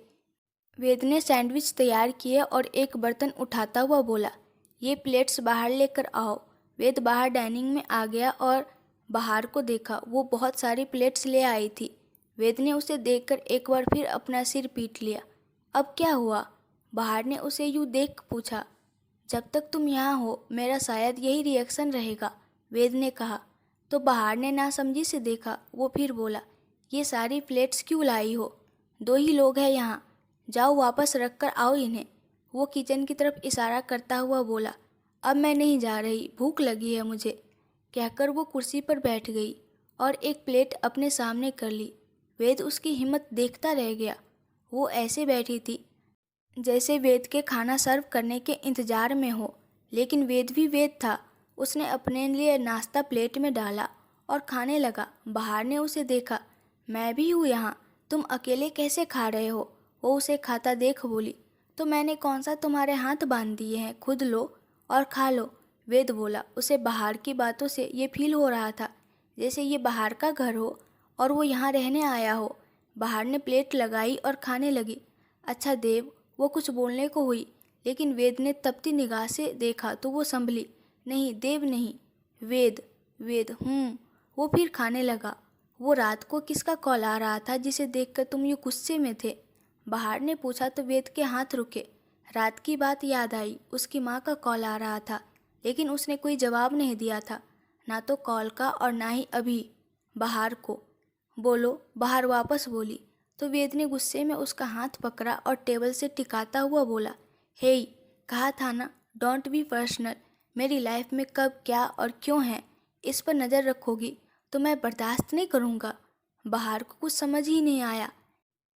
वेद ने सैंडविच तैयार किए और एक बर्तन उठाता हुआ बोला, ये प्लेट्स बाहर लेकर आओ। वेद बाहर डाइनिंग में आ गया और बहार को देखा। वो बहुत सारी प्लेट्स ले आई थी। वेद ने उसे देखकर एक बार फिर अपना सिर पीट लिया। अब क्या हुआ? बहार ने उसे यूँ देख पूछा। जब तक तुम यहाँ हो मेरा शायद यही रिएक्शन रहेगा, वेद ने कहा। तो बहार ने नासमझी से देखा। वो फिर बोला, ये सारी प्लेट्स क्यों लाई हो? 2 ही लोग हैं यहाँ, जाओ वापस रख कर आओ इन्हें। वो किचन की तरफ इशारा करता हुआ बोला, अब मैं नहीं जा रही, भूख लगी है मुझे। कहकर वो कुर्सी पर बैठ गई और एक प्लेट अपने सामने कर ली। वेद उसकी हिम्मत देखता रह गया। वो ऐसे बैठी थी जैसे वेद के खाना सर्व करने के इंतजार में हो, लेकिन वेद भी वेद था। उसने अपने लिए नाश्ता प्लेट में डाला और खाने लगा। बहार ने उसे देखा। मैं भी हूँ यहाँ, तुम अकेले कैसे खा रहे हो? वो उसे खाता देख बोली, तो मैंने कौन सा तुम्हारे हाथ बांध दिए हैं, खुद लो और खा लो। वेद बोला। उसे बहार की बातों से ये फील हो रहा था जैसे ये बहार का घर हो और वो यहाँ रहने आया हो। बहार ने प्लेट लगाई और खाने लगी। अच्छा देव, वो कुछ बोलने को हुई, लेकिन वेद ने तपती निगाह से देखा तो वो संभली, नहीं देव नहीं, वेद, वेद। वो फिर खाने लगा। वो रात को किसका कॉल आ रहा था जिसे देखकर तुम यूँ गुस्से में थे? बहार ने पूछा तो वेद के हाथ रुके। रात की बात याद आई। उसकी माँ का कॉल आ रहा था, लेकिन उसने कोई जवाब नहीं दिया था, ना तो कॉल का और ना ही अभी बहार को। बोलो, बहार वापस बोली। तो वेद ने गुस्से में उसका हाथ पकड़ा और टेबल से टिकाता हुआ बोला, हे, कहा था ना, डोंट बी पर्सनल। मेरी लाइफ में कब क्या और क्यों है इस पर नज़र रखोगी तो मैं बर्दाश्त नहीं करूँगा। बाहर को कुछ समझ ही नहीं आया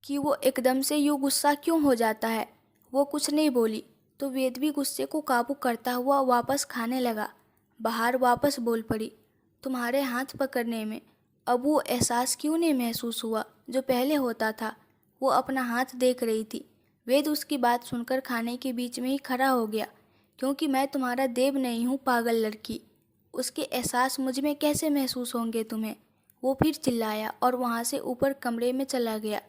कि वो एकदम से यूँ गुस्सा क्यों हो जाता है। वो कुछ नहीं बोली तो वेद भी गुस्से को काबू करता हुआ वापस खाने लगा। बाहर वापस बोल पड़ी, तुम्हारे हाथ पकड़ने में अब वो एहसास क्यों नहीं महसूस हुआ जो पहले होता था। वो अपना हाथ देख रही थी। वेद उसकी बात सुनकर खाने के बीच में ही खड़ा हो गया। क्योंकि मैं तुम्हारा देव नहीं हूँ पागल लड़की। उसके एहसास मुझ में कैसे महसूस होंगे तुम्हें। वो फिर चिल्लाया और वहाँ से ऊपर कमरे में चला गया।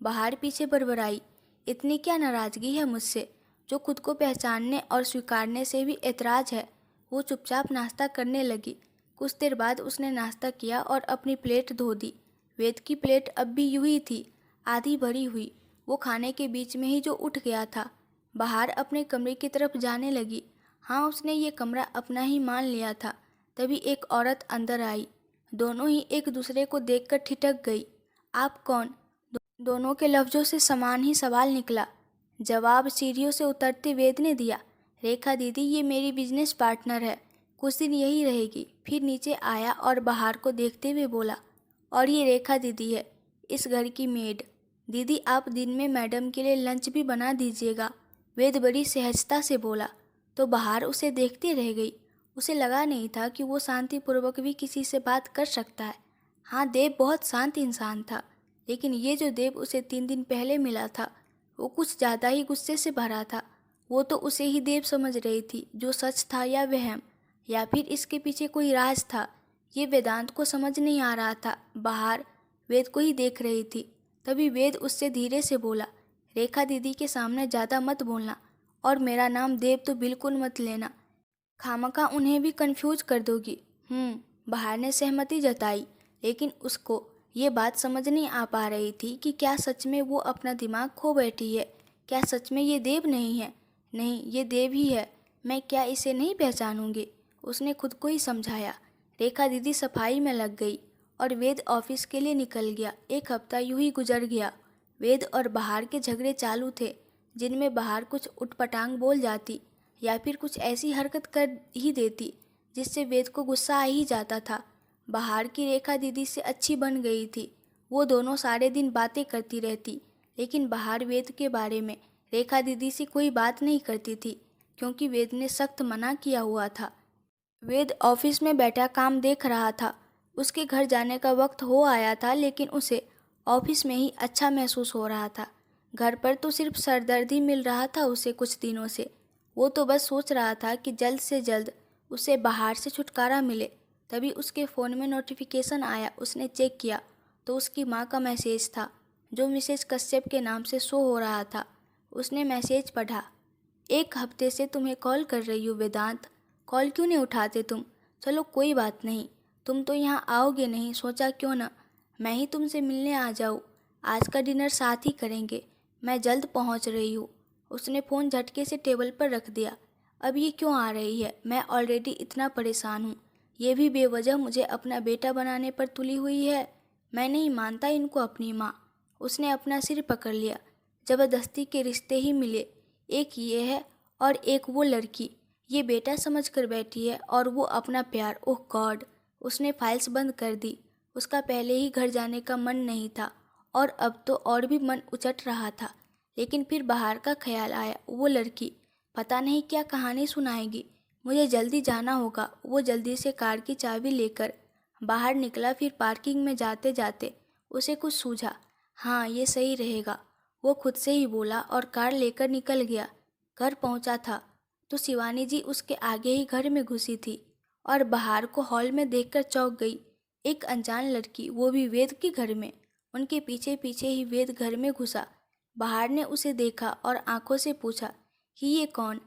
बाहर पीछे बड़बड़ाई, इतनी क्या नाराज़गी है मुझसे जो खुद को पहचानने और स्वीकारने से भी ऐतराज़ है। वो चुपचाप नाश्ता करने लगी। कुछ देर बाद उसने नाश्ता किया और अपनी प्लेट धो दी। वेद की प्लेट अब भी यूं ही थी, आधी भरी हुई। वो खाने के बीच में ही जो उठ गया था। बाहर अपने कमरे की तरफ जाने लगी। हाँ, उसने ये कमरा अपना ही मान लिया था। तभी एक औरत अंदर आई। दोनों ही एक दूसरे को देखकर ठिठक गई। आप कौन? दोनों के लफ्ज़ों से समान ही सवाल निकला। जवाब सीढ़ियों से उतरते वेद ने दिया, रेखा दीदी, ये मेरी बिजनेस पार्टनर है, कुछ दिन यही रहेगी। फिर नीचे आया और बाहर को देखते हुए बोला, और ये रेखा दीदी है, इस घर की मेड। दीदी, आप दिन में मैडम के लिए लंच भी बना दीजिएगा। वेद बड़ी सहजता से बोला तो बाहर उसे देखते रह गई। उसे लगा नहीं था कि वो शांतिपूर्वक भी किसी से बात कर सकता है। हाँ, देव बहुत शांत इंसान था, लेकिन ये जो देव उसे 3 दिन पहले मिला था वो कुछ ज़्यादा ही गुस्से से भरा था। वो तो उसे ही देव समझ रही थी, जो सच था या वहम, या फिर इसके पीछे कोई राज था। ये वेदांत को समझ नहीं आ रहा था। बाहर वेद को ही देख रही थी। तभी वेद उससे धीरे से बोला, रेखा दीदी के सामने ज़्यादा मत बोलना और मेरा नाम देव तो बिल्कुल मत लेना, खामखा उन्हें भी कंफ्यूज कर दोगी। बाहर ने सहमति जताई, लेकिन उसको ये बात समझ नहीं आ पा रही थी कि क्या सच में वो अपना दिमाग खो बैठी है। क्या सच में ये देव नहीं है? नहीं, ये देव ही है। मैं क्या इसे नहीं पहचानूंगी? उसने खुद को ही समझाया। रेखा दीदी सफाई में लग गई और वेद ऑफिस के लिए निकल गया। एक हफ्ता यूं ही गुजर गया। वेद और बाहर के झगड़े चालू थे, जिनमें बाहर कुछ उटपटांग बोल जाती या फिर कुछ ऐसी हरकत कर ही देती जिससे वेद को गुस्सा आ ही जाता था। बाहर की रेखा दीदी से अच्छी बन गई थी। वो दोनों सारे दिन बातें करती रहती, लेकिन बाहर वेद के बारे में रेखा दीदी से कोई बात नहीं करती थी, क्योंकि वेद ने सख्त मना किया हुआ था। वेद ऑफिस में बैठा काम देख रहा था। उसके घर जाने का वक्त हो आया था, लेकिन उसे ऑफिस में ही अच्छा महसूस हो रहा था। घर पर तो सिर्फ सरदर्दी मिल रहा था उसे कुछ दिनों से। वो तो बस सोच रहा था कि जल्द से जल्द उसे बाहर से छुटकारा मिले। तभी उसके फ़ोन में नोटिफिकेशन आया। उसने चेक किया तो उसकी माँ का मैसेज था, जो मिसेज कश्यप के नाम से शो हो रहा था। उसने मैसेज पढ़ा, 1 हफ्ते से तुम्हें कॉल कर रही हूँ वेदांत, कॉल क्यों नहीं उठाते तुम? चलो कोई बात नहीं, तुम तो यहाँ आओगे नहीं, सोचा क्यों ना मैं ही तुमसे मिलने आ जाऊँ। आज का डिनर साथ ही करेंगे, मैं जल्द पहुँच रही हूँ। उसने फ़ोन झटके से टेबल पर रख दिया। अब ये क्यों आ रही है? मैं ऑलरेडी इतना परेशान हूँ, ये भी बेवजह मुझे अपना बेटा बनाने पर तुली हुई है। मैं नहीं मानता इनको अपनी माँ। उसने अपना सिर पकड़ लिया। ज़बरदस्ती के रिश्ते ही मिले, एक ये है और एक वो लड़की ये बेटा समझ कर बैठी है, और वो अपना प्यार। ओह गॉड! उसने फाइल्स बंद कर दी। उसका पहले ही घर जाने का मन नहीं था और अब तो और भी मन उचट रहा था। लेकिन फिर बाहर का ख्याल आया, वो लड़की पता नहीं क्या कहानी सुनाएगी। मुझे जल्दी जाना होगा। वो जल्दी से कार की चाबी लेकर बाहर निकला। फिर पार्किंग में जाते जाते उसे कुछ सूझा। हाँ, ये सही रहेगा, वो खुद से ही बोला और कार लेकर निकल गया। घर पहुंचा था तो शिवानी जी उसके आगे ही घर में घुसी थी और बाहर को हॉल में देखकर चौंक गई। एक अनजान लड़की, वो भी वेद के घर में। उनके पीछे पीछे ही वेद घर में घुसा। बाहर ने उसे देखा और आंखों से पूछा कि ये कौन?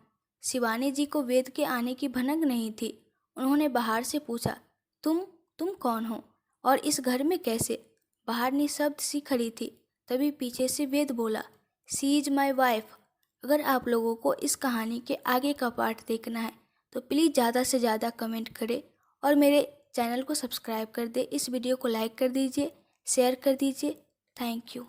शिवानी जी को वेद के आने की भनक नहीं थी। उन्होंने बाहर से पूछा, तुम कौन हो और इस घर में कैसे? बाहर निशब्द सी खड़ी थी। तभी पीछे से वेद बोला, शी इज़ माई वाइफ। अगर आप लोगों को इस कहानी के आगे का पार्ट देखना है तो प्लीज़ ज़्यादा से ज़्यादा कमेंट करें और मेरे चैनल को सब्सक्राइब कर दें। इस वीडियो को लाइक कर दीजिए, शेयर कर दीजिए। Thank you.